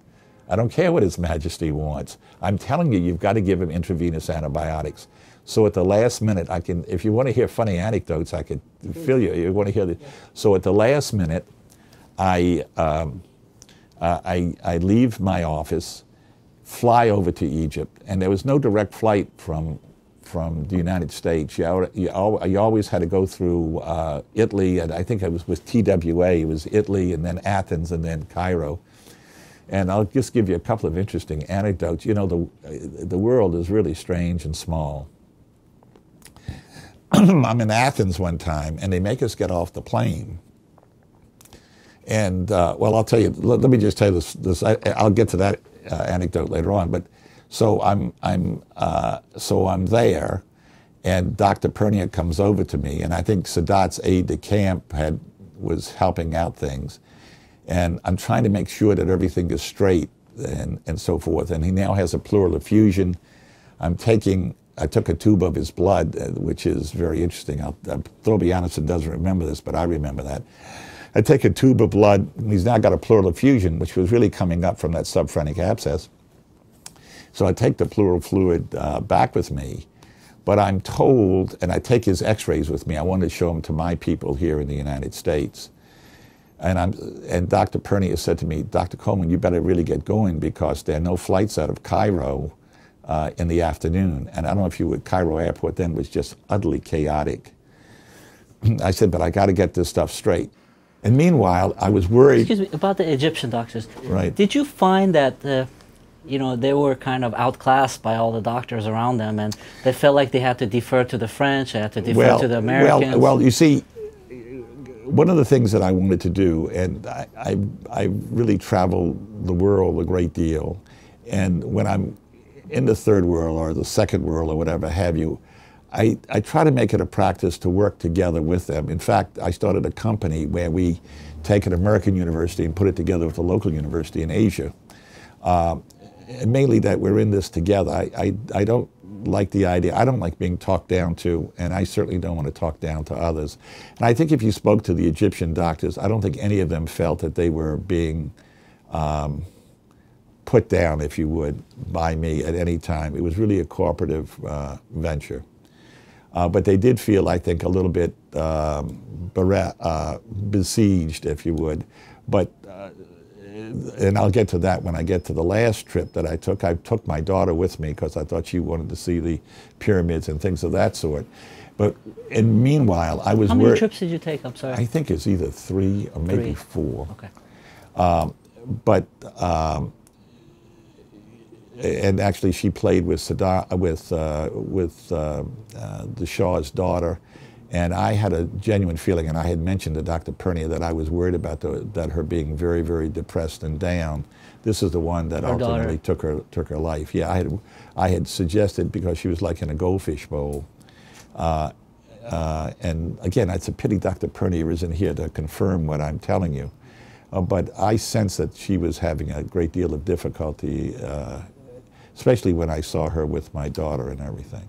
[SPEAKER 2] I don't care what His Majesty wants. I'm telling you, you've got to give him intravenous antibiotics. So at the last minute, I can, if you want to hear funny anecdotes, I could feel you. You want to hear the, so at the last minute, I leave my office, fly over to Egypt, and there was no direct flight from the United States. You always had to go through Italy, and I think it was with TWA. It was Italy, and then Athens, and then Cairo. And I'll just give you a couple of interesting anecdotes. You know, the world is really strange and small. I'm in Athens one time, and they make us get off the plane. And well, I'll tell you. Let me just tell you this. I'll get to that anecdote later on. But so I'm there, and Dr. Poorna comes over to me, and I think Sadat's aide-de-camp was helping out things, and I'm trying to make sure that everything is straight and so forth. And he now has a pleural effusion. I took a tube of his blood, which is very interesting. Thoby Anderson doesn't remember this, but I remember that. I take a tube of blood, and he's now got a pleural effusion, which was really coming up from that subphrenic abscess. So I take the pleural fluid back with me, but I'm told, and I take his x-rays with me. I wanted to show them to my people here in the United States. And Dr. Poorna said to me, Dr. Coleman, you better really get going, because there are no flights out of Cairo in the afternoon. And I don't know if you were at Cairo airport then, was just utterly chaotic. I said, but I got to get this stuff straight. And meanwhile, I was worried.
[SPEAKER 1] Excuse me, about the Egyptian doctors.
[SPEAKER 2] Right.
[SPEAKER 1] Did you find that, you know, they were kind of outclassed by all the doctors around them, and they felt like they had to defer to the French, they had to defer to the Americans?
[SPEAKER 2] Well, you see, one of the things that I wanted to do, and I really travel the world a great deal, and when I'm in the third world or the second world or whatever have you, I try to make it a practice to work together with them. In fact, I started a company where we take an American university and put it together with a local university in Asia. And mainly that we're in this together. I don't like the idea, I don't like being talked down to, and I certainly don't want to talk down to others. And I think if you spoke to the Egyptian doctors, I don't think any of them felt that they were being put down, if you would, by me at any time. It was really a cooperative venture. But they did feel, I think, a little bit besieged, if you would. But, and I'll get to that when I get to the last trip that I took. I took my daughter with me because I thought she wanted to see the pyramids and things of that sort. But and meanwhile, I was
[SPEAKER 1] How many trips did you take? I'm sorry.
[SPEAKER 2] I think it's either 3 or maybe 4.
[SPEAKER 1] Okay.
[SPEAKER 2] And actually, she played with the Shah's daughter, And I had a genuine feeling, and I had mentioned to Dr. Poorna that I was worried about that her being very, very depressed and down. This is the one that ultimately took her life. Yeah, I had suggested, because she was like in a goldfish bowl. And again, it's a pity Dr. Poorna isn't here to confirm what I'm telling you. But I sense that she was having a great deal of difficulty, especially when I saw her with my daughter and everything.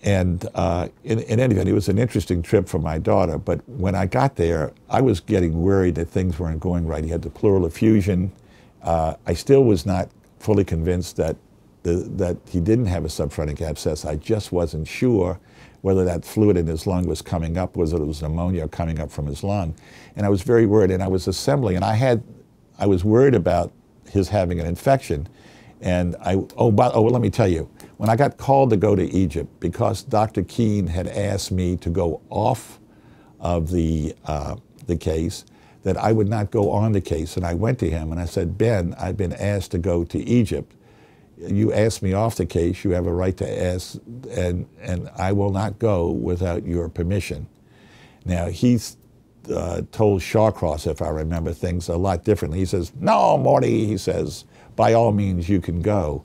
[SPEAKER 2] In any event, it was an interesting trip for my daughter, but when I got there, I was getting worried that things weren't going right. He had the pleural effusion. I still was not fully convinced that he didn't have a subphrenic abscess. I just wasn't sure whether that fluid in his lung was coming up, whether it was pneumonia coming up from his lung. And I was very worried, and I was assembling, and I was worried about his having an infection. And let me tell you, when I got called to go to Egypt, because Dr. Keene had asked me to go off of the case, that I would not go on the case. And I went to him and I said, Ben, I've been asked to go to Egypt. You asked me off the case, you have a right to ask, and I will not go without your permission. Now, he's told Shawcross, if I remember things, a lot differently. He says, no, Morty, he says, by all means you can go.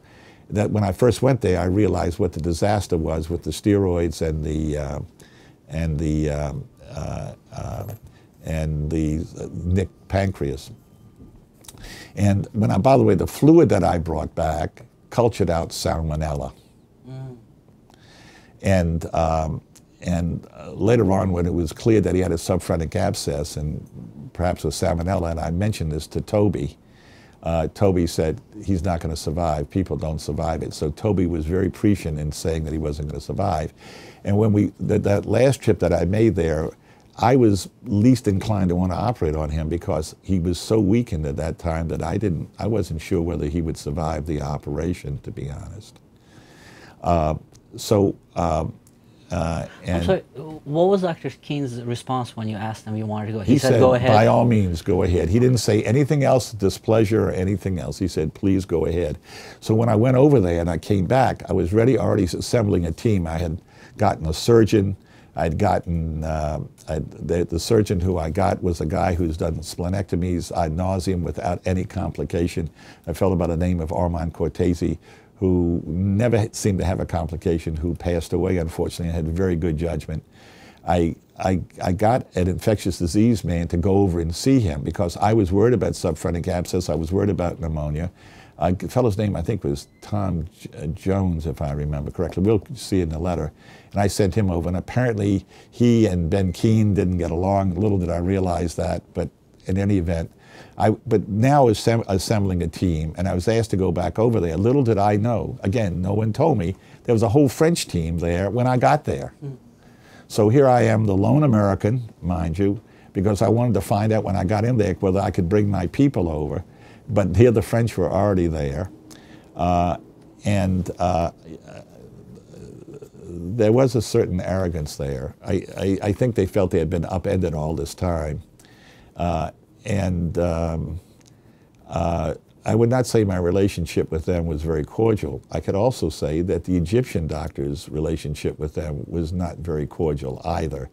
[SPEAKER 2] That when I first went there, I realized what the disaster was with the steroids and the nicked pancreas. And by the way, the fluid that I brought back cultured out salmonella. And later on, when it was clear that he had a subphrenic abscess and perhaps a salmonella, and I mentioned this to Toby, Toby said, he's not going to survive. People don't survive it. So Toby was very prescient in saying that he wasn't going to survive. And when that last trip that I made there, I was least inclined to want to operate on him because he was so weakened at that time that I wasn't sure whether he would survive the operation, to be honest.
[SPEAKER 4] I'm sorry, what was Dr. Keene's response when you asked him you wanted to go?
[SPEAKER 2] He said,
[SPEAKER 4] go ahead.
[SPEAKER 2] By all means, go ahead. He didn't say anything else, displeasure or anything else. He said, please go ahead. So when I went over there and I came back, I was already assembling a team. I had gotten a surgeon. I'd gotten, the surgeon who I got was a guy who's done splenectomies ad nauseum without any complication. A fellow by the name of Armand Cortese, who never seemed to have a complication, who passed away, unfortunately, and had very good judgment. I got an infectious disease man to go over and see him because I was worried about subphrenic abscess. I was worried about pneumonia. The fellow's name, I think, was Tom Jones, if I remember correctly. We'll see it in the letter. And I sent him over, and apparently he and Ben Keene didn't get along. Little did I realize that, but in any event, but now assembling a team, and I was asked to go back over there. Little did I know, again, no one told me, there was a whole French team there when I got there. So here I am, the lone American, mind you, because I wanted to find out when I got in there whether I could bring my people over. But here the French were already there. There was a certain arrogance there. I think they felt they had been upended all this time. I would not say my relationship with them was very cordial. I could also say that the Egyptian doctors' relationship with them was not very cordial either.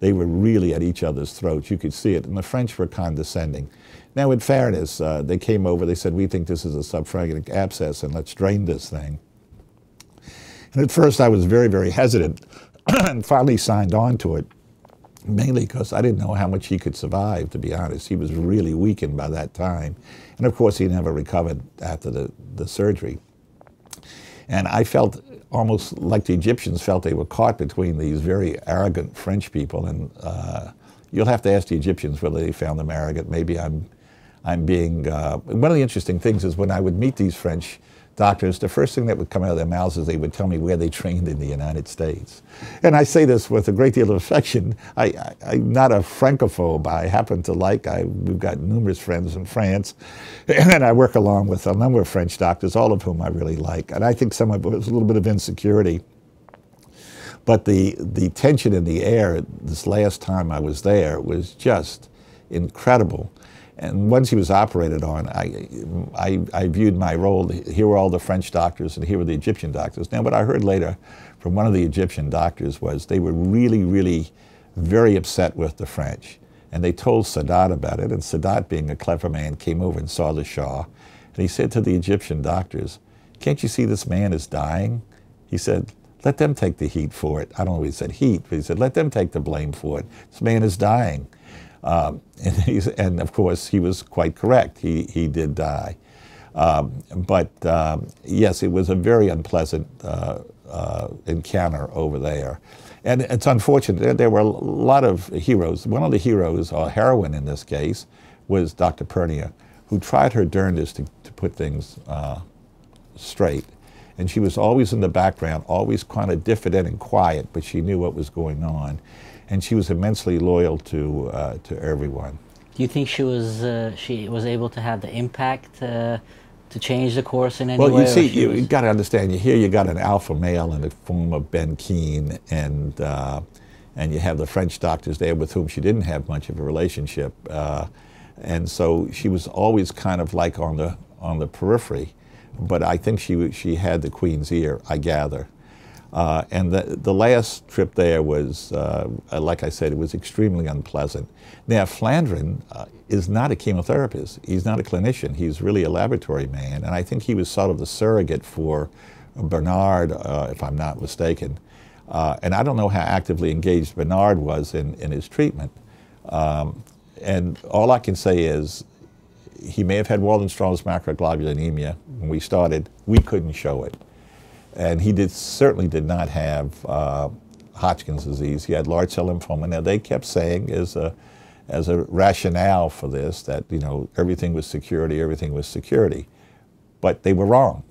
[SPEAKER 2] They were really at each other's throats. You could see it. And the French were condescending. Now, in fairness, they came over, they said, we think this is a subphrenic abscess and let's drain this thing. And at first I was very, very hesitant and finally signed on to it, mainly because I didn't know how much he could survive, to be honest. He was really weakened by that time. And of course, he never recovered after the surgery. And I felt almost like the Egyptians felt they were caught between these very arrogant French people. And you'll have to ask the Egyptians whether they found them arrogant. Maybe I'm being, one of the interesting things is when I would meet these French doctors, the first thing that would come out of their mouths is they would tell me where they trained in the United States. And I say this with a great deal of affection. I'm not a Francophobe. I happen to we've got numerous friends in France, and I work along with a number of French doctors, all of whom I really like. And I think some of it was a little bit of insecurity. But the tension in the air this last time I was there was just incredible. And once he was operated on, I viewed my role, here were all the French doctors and here were the Egyptian doctors. Now what I heard later from one of the Egyptian doctors was they were really, really very upset with the French. And they told Sadat about it, and Sadat, being a clever man, came over and saw the Shah. And he said to the Egyptian doctors, "Can't you see this man is dying?" He said, "Let them take the heat for it." I don't know if he said heat, but he said, "Let them take the blame for it. This man is dying." And of course, he was quite correct. He did die. Yes, it was a very unpleasant encounter over there. And it's unfortunate. There were a lot of heroes. One of the heroes, or heroine in this case, was Dr. Poorna, who tried her darndest to put things straight. And she was always in the background, always kind of diffident and quiet, but she knew what was going on. And she was immensely loyal to everyone.
[SPEAKER 4] Do you think she was able to have the impact to change the course in any way?
[SPEAKER 2] Well, you see, you got to understand. You got an alpha male in the form of Ben Keane, and you have the French doctors there with whom she didn't have much of a relationship, and so she was always kind of like on the periphery. But I think she had the Queen's ear, I gather. And the last trip there was, like I said, it was extremely unpleasant. Now, Flandrin is not a chemotherapist. He's not a clinician. He's really a laboratory man. And I think he was sort of the surrogate for Bernard, if I'm not mistaken. And I don't know how actively engaged Bernard was in his treatment. And all I can say is he may have had Waldenstrom's macroglobulinemia. When we started, we couldn't show it. And he certainly did not have Hodgkin's disease. He had large cell lymphoma. Now they kept saying as a rationale for this that, you know, everything was security, everything was security. But they were wrong,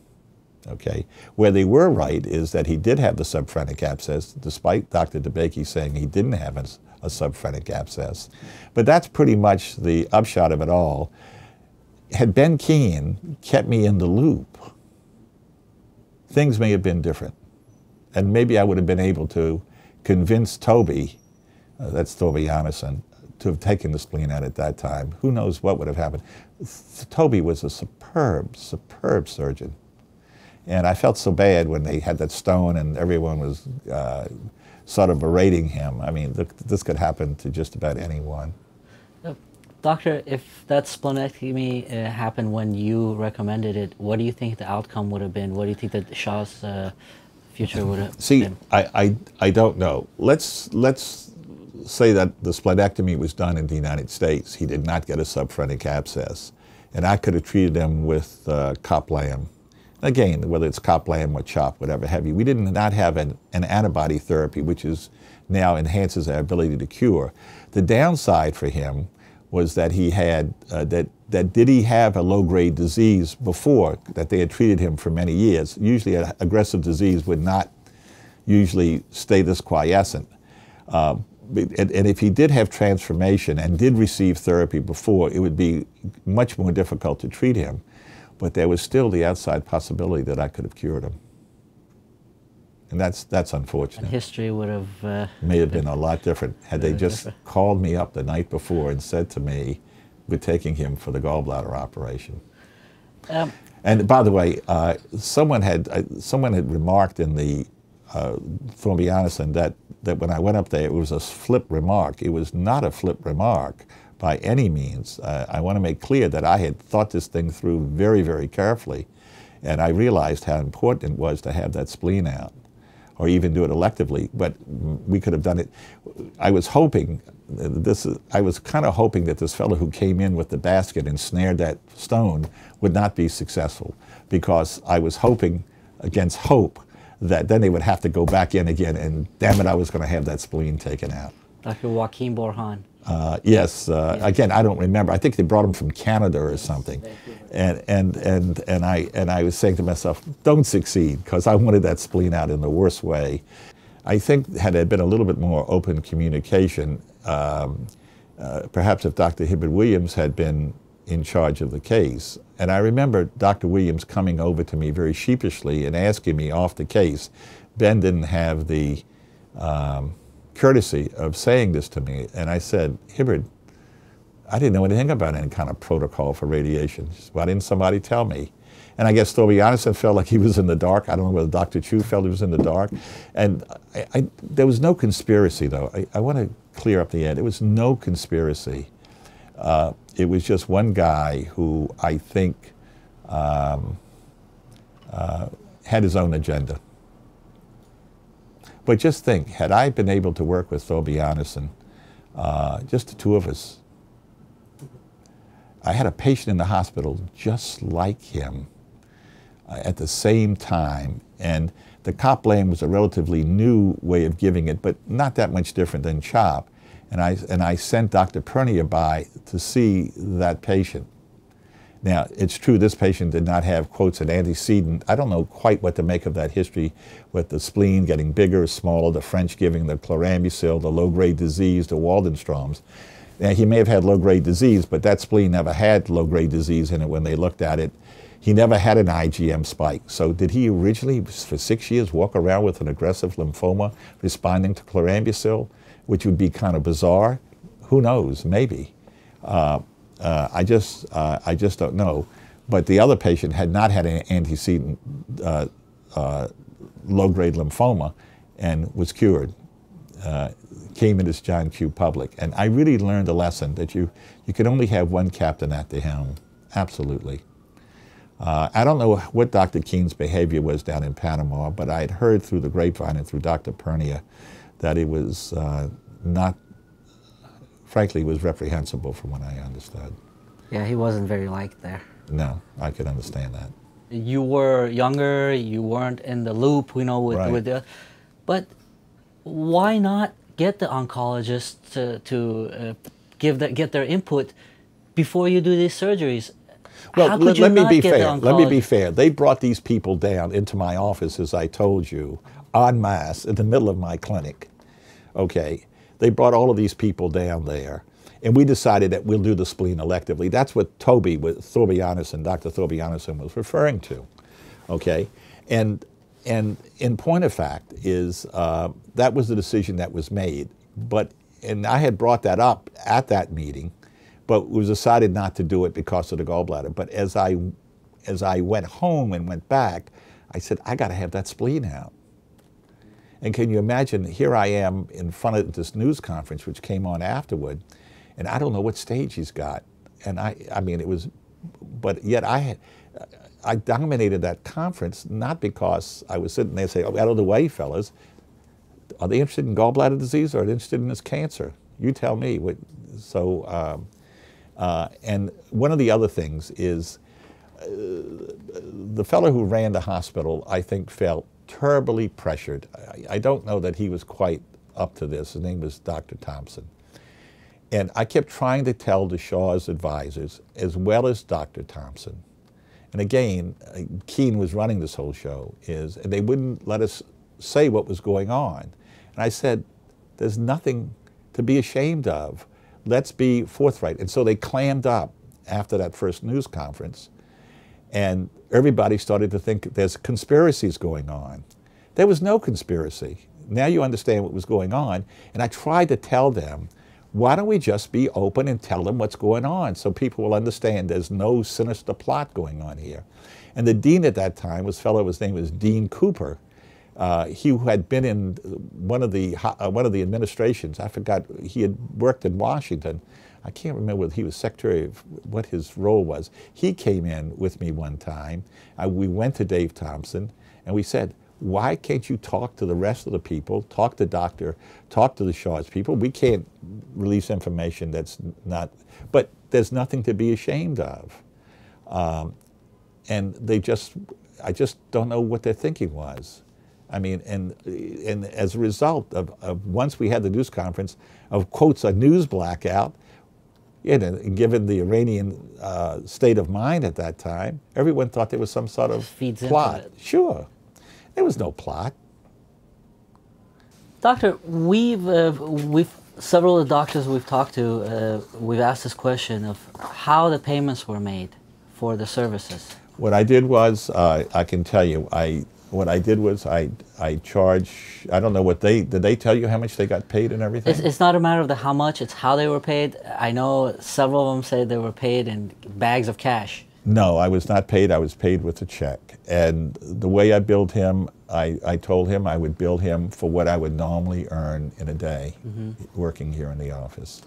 [SPEAKER 2] okay? Where they were right is that he did have the subphrenic abscess, despite Dr. DeBakey saying he didn't have a subphrenic abscess. But that's pretty much the upshot of it all. Had Ben Keane kept me in the loop, things may have been different. And maybe I would have been able to convince Toby, that's Toby Jonasson, to have taken the spleen out at that time. Who knows what would have happened. Toby was a superb, superb surgeon. And I felt so bad when they had that stone and everyone was sort of berating him. I mean, this could happen to just about anyone.
[SPEAKER 4] Doctor, if that splenectomy happened when you recommended it, what do you think the outcome would have been? What do you think that Shah's future would have been?
[SPEAKER 2] I don't know. Let's say that the splenectomy was done in the United States. He did not get a subphrenic abscess. And I could have treated him with coplam. Again, whether it's coplam or CHOP, whatever have you. We did not have an antibody therapy, which is now enhances our ability to cure. The downside for him was that he had, did he have a low-grade disease before, that they had treated him for many years. Usually an aggressive disease would not usually stay this quiescent. And if he did have transformation and did receive therapy before, it would be much more difficult to treat him. But there was still the outside possibility that I could have cured him. And that's unfortunate.
[SPEAKER 4] And history would have...
[SPEAKER 2] may have been a lot different had they just called me up the night before and said to me, we're taking him for the gallbladder operation. And by the way, someone had remarked in the Thornby Jonasson that when I went up there, it was a flip remark. It was not a flip remark by any means. I want to make clear that I had thought this thing through very, very carefully. And I realized how important it was to have that spleen out, or even do it electively, but we could have done it. I was hoping, I was kind of hoping that this fellow who came in with the basket and snared that stone would not be successful, because I was hoping against hope that then they would have to go back in again, and damn it, I was going to have that spleen taken out.
[SPEAKER 4] Dr. Joaquin Borjan.
[SPEAKER 2] Yes, again, I don't remember. I think they brought him from Canada or something. And I was saying to myself, don't succeed, because I wanted that spleen out in the worst way. I think had there been a little bit more open communication, perhaps if Dr. Hibbert Williams had been in charge of the case. And I remember Dr. Williams coming over to me very sheepishly and asking me off the case. Ben didn't have the courtesy of saying this to me. And I said, Hibbert, I didn't know anything about any kind of protocol for radiation. Why didn't somebody tell me? And I guess Thobianison felt like he was in the dark. I don't know whether Dr. Chu felt he was in the dark. And there was no conspiracy, though. I want to clear up the end. There was no conspiracy. It was just one guy who I think had his own agenda. But just think, had I been able to work with Thobianison, just the two of us, I had a patient in the hospital just like him at the same time, and the cop blame was a relatively new way of giving it, but not that much different than CHOP. And I sent Dr. Poorna by to see that patient. Now, it's true this patient did not have, quotes, an antecedent. I don't know quite what to make of that history with the spleen getting bigger, smaller, the French giving the chlorambucil, the low-grade disease, the Waldenstrom's. Now, he may have had low-grade disease, but that spleen never had low-grade disease in it when they looked at it. He never had an IgM spike. So did he originally, for 6 years, walk around with an aggressive lymphoma responding to chlorambucil, which would be kind of bizarre? Who knows? Maybe. I just don't know. But the other patient had not had an antecedent low-grade lymphoma and was cured. Came in as John Q. Public. And I really learned a lesson that you can only have one captain at the helm. Absolutely. I don't know what Dr. Keen's behavior was down in Panama, but I had heard through the grapevine and through Dr. Poorna that it was not, frankly, it was reprehensible from what I understood.
[SPEAKER 4] Yeah, he wasn't very liked there.
[SPEAKER 2] No, I could understand that.
[SPEAKER 4] You were younger, you weren't in the loop, you know, with the, but why not get the oncologists to get their input before you do these surgeries?
[SPEAKER 2] Well, let me be fair. Let me be fair. They brought these people down into my office, as I told you, en masse, in the middle of my clinic. Okay, they brought all of these people down there, and we decided that we'll do the spleen electively. That's what Thobianison, Dr. Thobianison was referring to. Okay, and in point of fact is that was the decision that was made. And I had brought that up at that meeting, but it was decided not to do it because of the gallbladder. But as I went home and went back, I said, I got to have that spleen out. And can you imagine, here I am in front of this news conference, which came on afterward, and I don't know what stage he's got. And I mean, it was, but yet I dominated that conference, not because I was sitting there saying, oh, out of the way, fellas. Are they interested in gallbladder disease or are they interested in this cancer? You tell me. And one of the other things is the fellow who ran the hospital, I think, felt terribly pressured. I don't know that he was quite up to this. His name was Dr. Thompson. And I kept trying to tell the Shah's advisors, as well as Dr. Thompson, and again, Keen was running this whole show, and they wouldn't let us say what was going on. And I said, there's nothing to be ashamed of. Let's be forthright. And so they clammed up after that first news conference, and everybody started to think there's conspiracies going on. There was no conspiracy. Now you understand what was going on. And I tried to tell them, why don't we just be open and tell them what's going on so people will understand there's no sinister plot going on here. And the dean at that time was a fellow, his name was Dean Cooper. He had been in one of the administrations. I forgot, he had worked in Washington. I can't remember whether he was secretary of what his role was. He came in with me one time. We went to Dave Thompson and we said, why can't you talk to the rest of the people, talk to talk to the Shah's people? We can't release information that's not, but there's nothing to be ashamed of. And I just don't know what their thinking was. I mean, and as a result of once we had the news conference, of quotes, a news blackout, you know, given the Iranian state of mind at that time, everyone thought there was some sort of plot. Sure. There was no plot.
[SPEAKER 4] Doctor, we've several of the doctors we've talked to, we've asked this question of how the payments were made for the services.
[SPEAKER 2] What I did was, I can tell you, what I did was I charge, I don't know what did they tell you how much they got paid and everything?
[SPEAKER 4] It's not a matter of the how much, it's how they were paid. I know several of them say they were paid in bags of cash.
[SPEAKER 2] No, I was not paid. I was paid with a check. And the way I billed him, I told him I would bill him for what I would normally earn in a day working here in the office.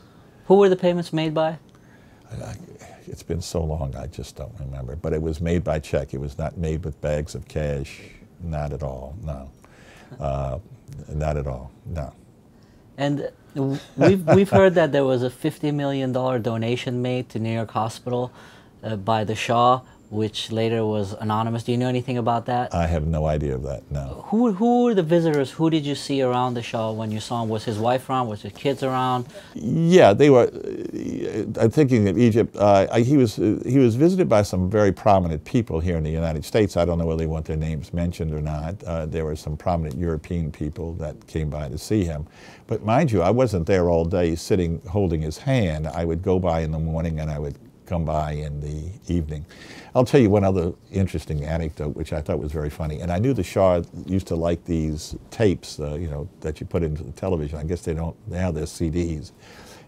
[SPEAKER 4] Who were the payments made by?
[SPEAKER 2] It's been so long, I just don't remember. But it was made by check. It was not made with bags of cash. Not at all, no. Not at all, no.
[SPEAKER 4] And we've heard that there was a $50 million donation made to New York Hospital by the Shah, which later was anonymous. Do you know anything about that?
[SPEAKER 2] I have no idea of that, no.
[SPEAKER 4] Who were the visitors? Who did you see around the Shah when you saw him? Was his wife around? Was his kids around?
[SPEAKER 2] Yeah, they were. I'm thinking of Egypt. He was visited by some very prominent people here in the United States. I don't know whether they want their names mentioned or not. There were some prominent European people that came by to see him. But mind you, I wasn't there all day sitting holding his hand. I would go by in the morning and I would come by in the evening. I'll tell you one other interesting anecdote, which I thought was very funny. And I knew the Shah used to like these tapes, you know, that you put into the television. I guess they don't now. They're CDs,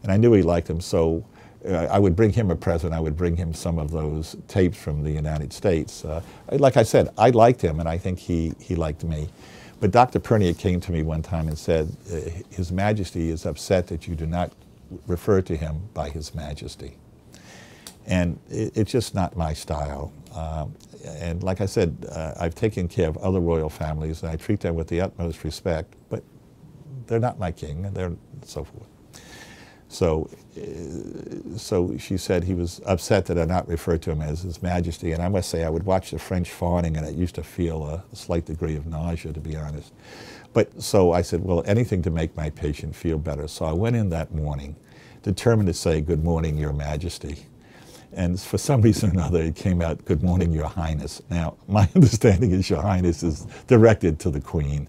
[SPEAKER 2] and I knew he liked them. So I would bring him a present. I would bring him some of those tapes from the United States. Like I said, I liked him, and I think he liked me. But Dr. Poorna came to me one time and said, His Majesty is upset that you do not refer to him by His Majesty. And it's just not my style. And like I said, I've taken care of other royal families, and I treat them with the utmost respect, but they're not my king, and they're so forth. So she said he was upset that I not referred to him as His Majesty, and I must say I would watch the French fawning, and I used to feel a slight degree of nausea, to be honest. But so I said, well, anything to make my patient feel better. So I went in that morning, determined to say, "Good morning, Your Majesty." And for some reason or another, it came out, "Good morning, Your Highness." Now, my understanding is Your Highness is directed to the Queen.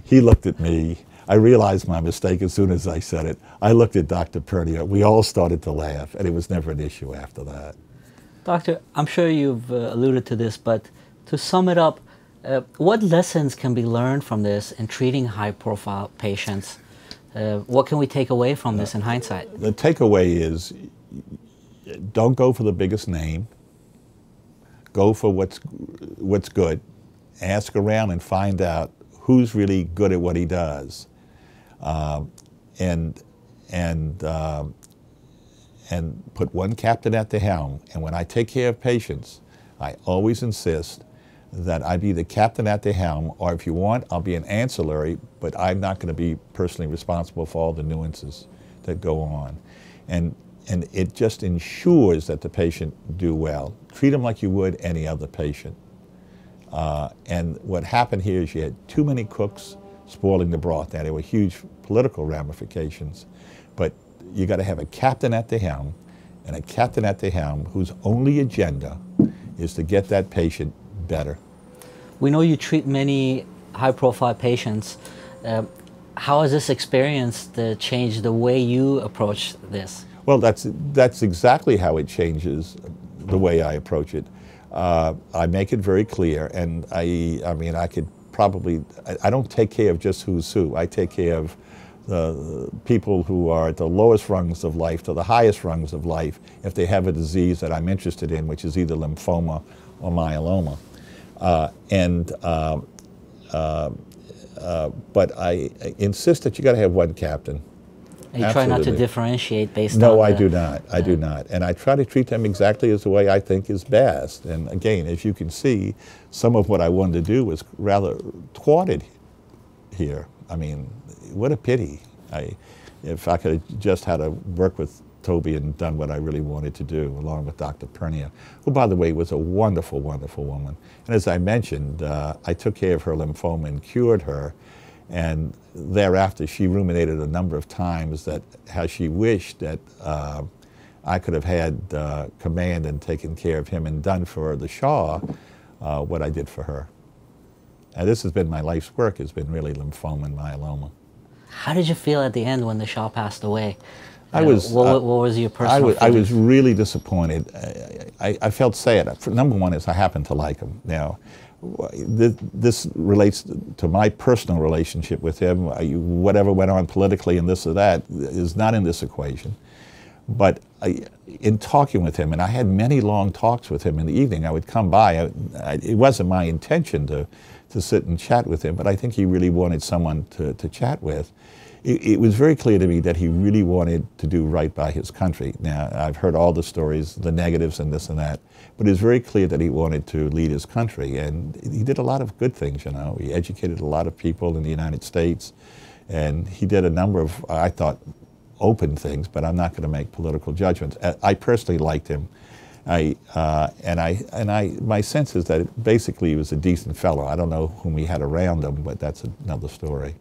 [SPEAKER 2] He looked at me. I realized my mistake as soon as I said it. I looked at Dr. Poorna. We all started to laugh, and it was never an issue after that.
[SPEAKER 4] Doctor, I'm sure you've alluded to this, but to sum it up, what lessons can be learned from this in treating high-profile patients? What can we take away from this in hindsight?
[SPEAKER 2] The takeaway is, don't go for the biggest name. Go for what's good. Ask around and find out who's really good at what he does, and put one captain at the helm. And when I take care of patients, I always insist that I be the captain at the helm, or if you want, I'll be an ancillary, but I'm not going to be personally responsible for all the nuances that go on. And it just ensures that the patient do well. Treat them like you would any other patient. And what happened here is you had too many cooks spoiling the broth. Now, there were huge political ramifications, but you got to have a captain at the helm, and a captain at the helm whose only agenda is to get that patient better.
[SPEAKER 4] We know you treat many high-profile patients. How has this experience changed the way you approach this?
[SPEAKER 2] Well, that's exactly how it changes the way I approach it. I make it very clear, and I mean, I could probably, I don't take care of just who's who. I take care of the people who are at the lowest rungs of life to the highest rungs of life if they have a disease that I'm interested in, which is either lymphoma or myeloma. But I insist that you got to have one captain.
[SPEAKER 4] And you try not to differentiate based on
[SPEAKER 2] No, I do not. I do not. And I try to treat them exactly as the way I think is best. And again, as you can see, some of what I wanted to do was rather thwarted here. I mean, what a pity. If I could have just had to work with Toby and done what I really wanted to do, along with Dr. Poorna, who, by the way, was a wonderful, wonderful woman. And as I mentioned, I took care of her lymphoma and cured her. And thereafter, she ruminated a number of times that how she wished that I could have had command and taken care of him and done for the Shah what I did for her. And this has been my life's work, has been really lymphoma and myeloma.
[SPEAKER 4] How did you feel at the end when the Shah passed away?
[SPEAKER 2] What
[SPEAKER 4] was your personal feelings?
[SPEAKER 2] I was really disappointed. I felt sad. Number one is I happen to like him. Now, this relates to my personal relationship with him. Whatever went on politically and this or that is not in this equation. But in talking with him, and I had many long talks with him in the evening, I would come by. It wasn't my intention to sit and chat with him, but I think he really wanted someone to chat with. It was very clear to me that he really wanted to do right by his country. Now, I've heard all the stories, the negatives and this and that, but it was very clear that he wanted to lead his country, and he did a lot of good things, you know. He educated a lot of people in the United States, and he did a number of, I thought, open things, but I'm not going to make political judgments. I personally liked him. My sense is that basically he was a decent fellow. I don't know whom he had around him, but that's another story.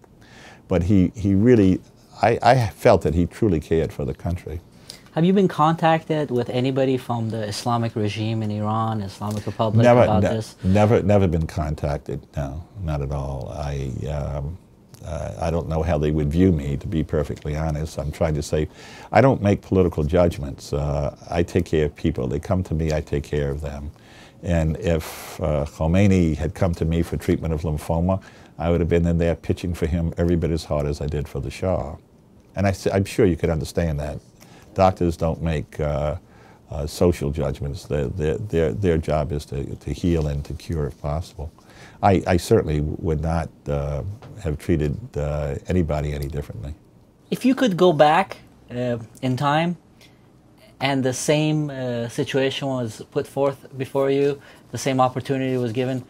[SPEAKER 2] But he really, I felt that he truly cared for the country.
[SPEAKER 4] Have you been contacted with anybody from the Islamic regime in Iran, Islamic Republic, about this?
[SPEAKER 2] Never been contacted, no, not at all. I don't know how they would view me, to be perfectly honest. I'm trying to say, I don't make political judgments. I take care of people. They come to me, I take care of them. And if Khomeini had come to me for treatment of lymphoma, I would have been in there pitching for him every bit as hard as I did for the Shah. And I'm sure you could understand that. Doctors don't make social judgments. Their job is to heal and to cure if possible. I certainly would not have treated anybody any differently.
[SPEAKER 4] If you could go back in time and the same situation was put forth before you, the same opportunity was given,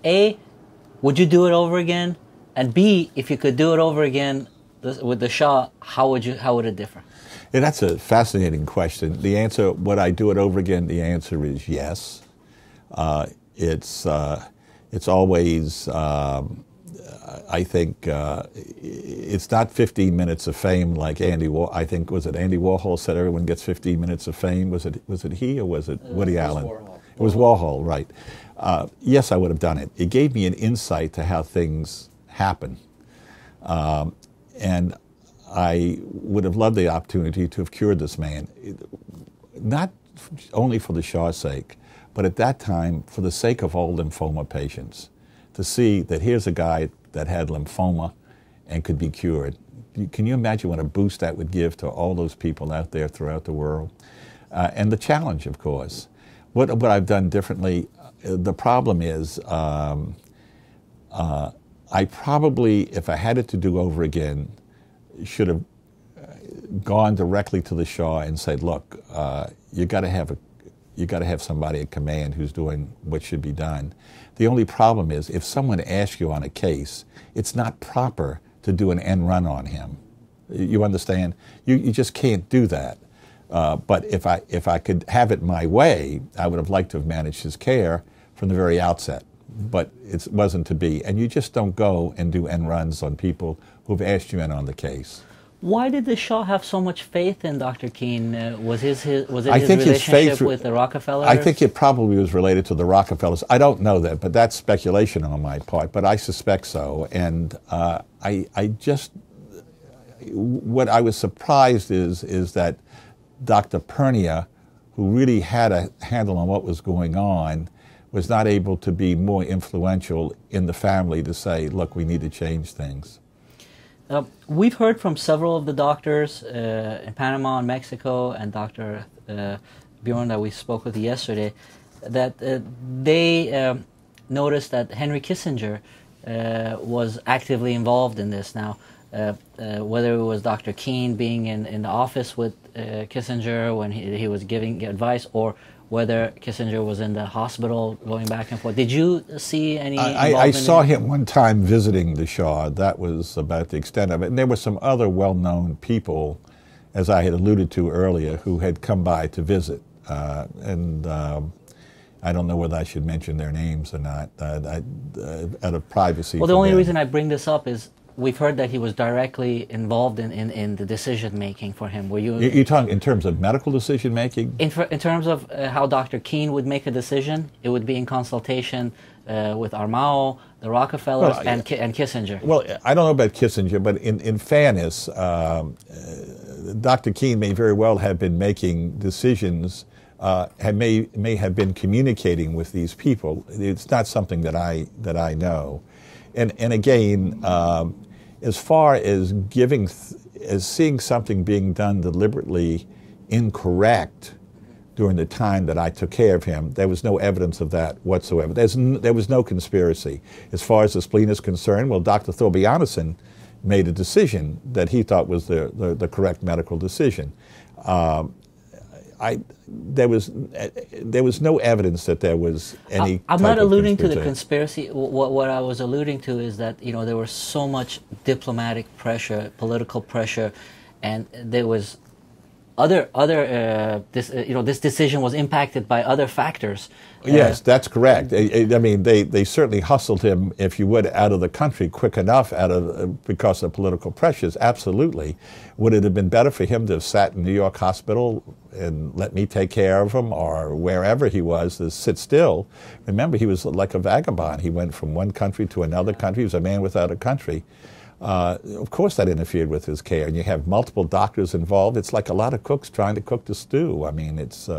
[SPEAKER 4] A, would you do it over again? And B, if you could do it over again with the Shah, how would it differ?
[SPEAKER 2] Yeah, that's a fascinating question. The answer, would I do it over again? The answer is yes. It's always, I think, it's not 15 minutes of fame like Andy Warhol. I think, was it Andy Warhol said everyone gets 15 minutes of fame? Was it he or was it Woody Allen? It was Warhol, right. Yes, I would have done it. It gave me an insight to how things happen. And I would have loved the opportunity to have cured this man, not only for the Shah's sake, but at that time, for the sake of all lymphoma patients, to see that here's a guy that had lymphoma and could be cured. Can you imagine what a boost that would give to all those people out there throughout the world? And the challenge, of course. What I've done differently, the problem is, I probably, if I had it to do over again, should have gone directly to the Shah and said, look, you got to have somebody at command who's doing what should be done. The only problem is, if someone asks you on a case, it's not proper to do an end run on him. You understand? You just can't do that. But if I could have it my way, I would have liked to have managed his care from the very outset. But it wasn't to be. And you just don't go and do end runs on people who've asked you in on the case.
[SPEAKER 4] Why did the Shah have so much faith in Dr. Keene? Was it his relationship with the Rockefellers?
[SPEAKER 2] I think it probably was related to the Rockefellers. I don't know that, but that's speculation on my part, but I suspect so. And what I was surprised is that Dr. Poorna, who really had a handle on what was going on, was not able to be more influential in the family to say, look, we need to change things.
[SPEAKER 4] We've heard from several of the doctors in Panama and Mexico, and Dr. Bjorn that we spoke with yesterday, that they noticed that Henry Kissinger was actively involved in this now. Whether it was Dr. Keene being in the office with Kissinger when he was giving advice, or whether Kissinger was in the hospital going back and forth. Did you see any involvement?
[SPEAKER 2] I saw him one time visiting the Shah. That was about the extent of it. And there were some other well-known people, as I had alluded to earlier, who had come by to visit. I don't know whether I should mention their names or not, out of privacy.
[SPEAKER 4] Well, the only reason I bring this up is we've heard that he was directly involved in the decision-making for him. Were you?
[SPEAKER 2] You're talking in terms of medical decision-making?
[SPEAKER 4] In terms of how Dr. Keene would make a decision, it would be in consultation with Armao, the Rockefellers, and Kissinger.
[SPEAKER 2] Well, I don't know about Kissinger, but in fairness, Dr. Keene may very well have been making decisions may have been communicating with these people. It's not something that I know. And again, as far as seeing something being done deliberately incorrect during the time that I took care of him, there was no evidence of that whatsoever. There was no conspiracy. As far as the spleen is concerned, well, Dr. Thorbjarnarson made a decision that he thought was the correct medical decision. There was no evidence that there was any.
[SPEAKER 4] I'm not alluding to the conspiracy. What I was alluding to is that there was so much diplomatic pressure, political pressure, and there was this decision was impacted by other factors.
[SPEAKER 2] Yes, that's correct. I mean, they certainly hustled him, if you would, out of the country quick enough because of political pressures. Absolutely. Would it have been better for him to have sat in New York hospital and let me take care of him, or wherever he was, to sit still? Remember, he was like a vagabond. He went from one country to another country. He was a man without a country. Of course that interfered with his care, and you have multiple doctors involved. It's like a lot of cooks trying to cook the stew. I mean, it's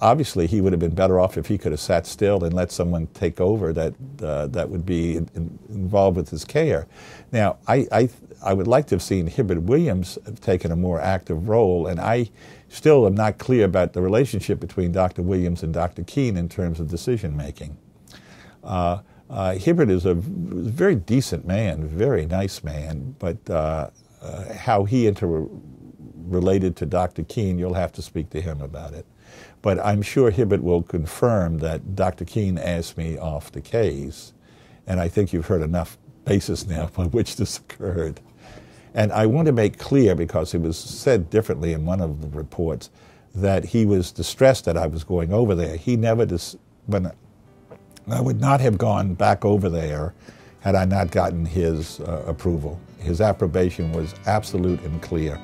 [SPEAKER 2] obviously he would have been better off if he could have sat still and let someone take over that would be involved with his care. Now, I would like to have seen Hibbert Williams have taken a more active role, and I still am not clear about the relationship between Dr. Williams and Dr. Keene in terms of decision making. Hibbert is a very decent man, very nice man, but how he interrelated to Dr. Keene, you'll have to speak to him about it. But I'm sure Hibbert will confirm that Dr. Keene asked me off the case, and I think you've heard enough basis now by which this occurred. And I want to make clear, because it was said differently in one of the reports, that he was distressed that I was going over there. He never, I would not have gone back over there had I not gotten his approval. His approbation was absolute and clear.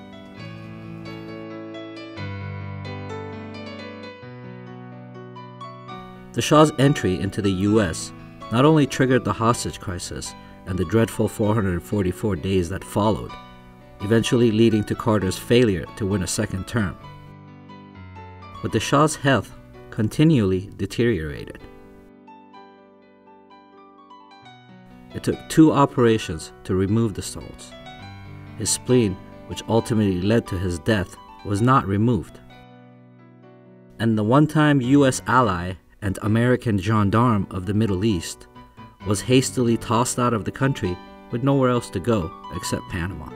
[SPEAKER 1] The Shah's entry into the U.S. not only triggered the hostage crisis and the dreadful 444 days that followed, eventually leading to Carter's failure to win a second term, but the Shah's health continually deteriorated. It took 2 operations to remove the stones. His spleen, which ultimately led to his death, was not removed. And the one-time U.S. ally and American gendarme of the Middle East was hastily tossed out of the country with nowhere else to go except Panama.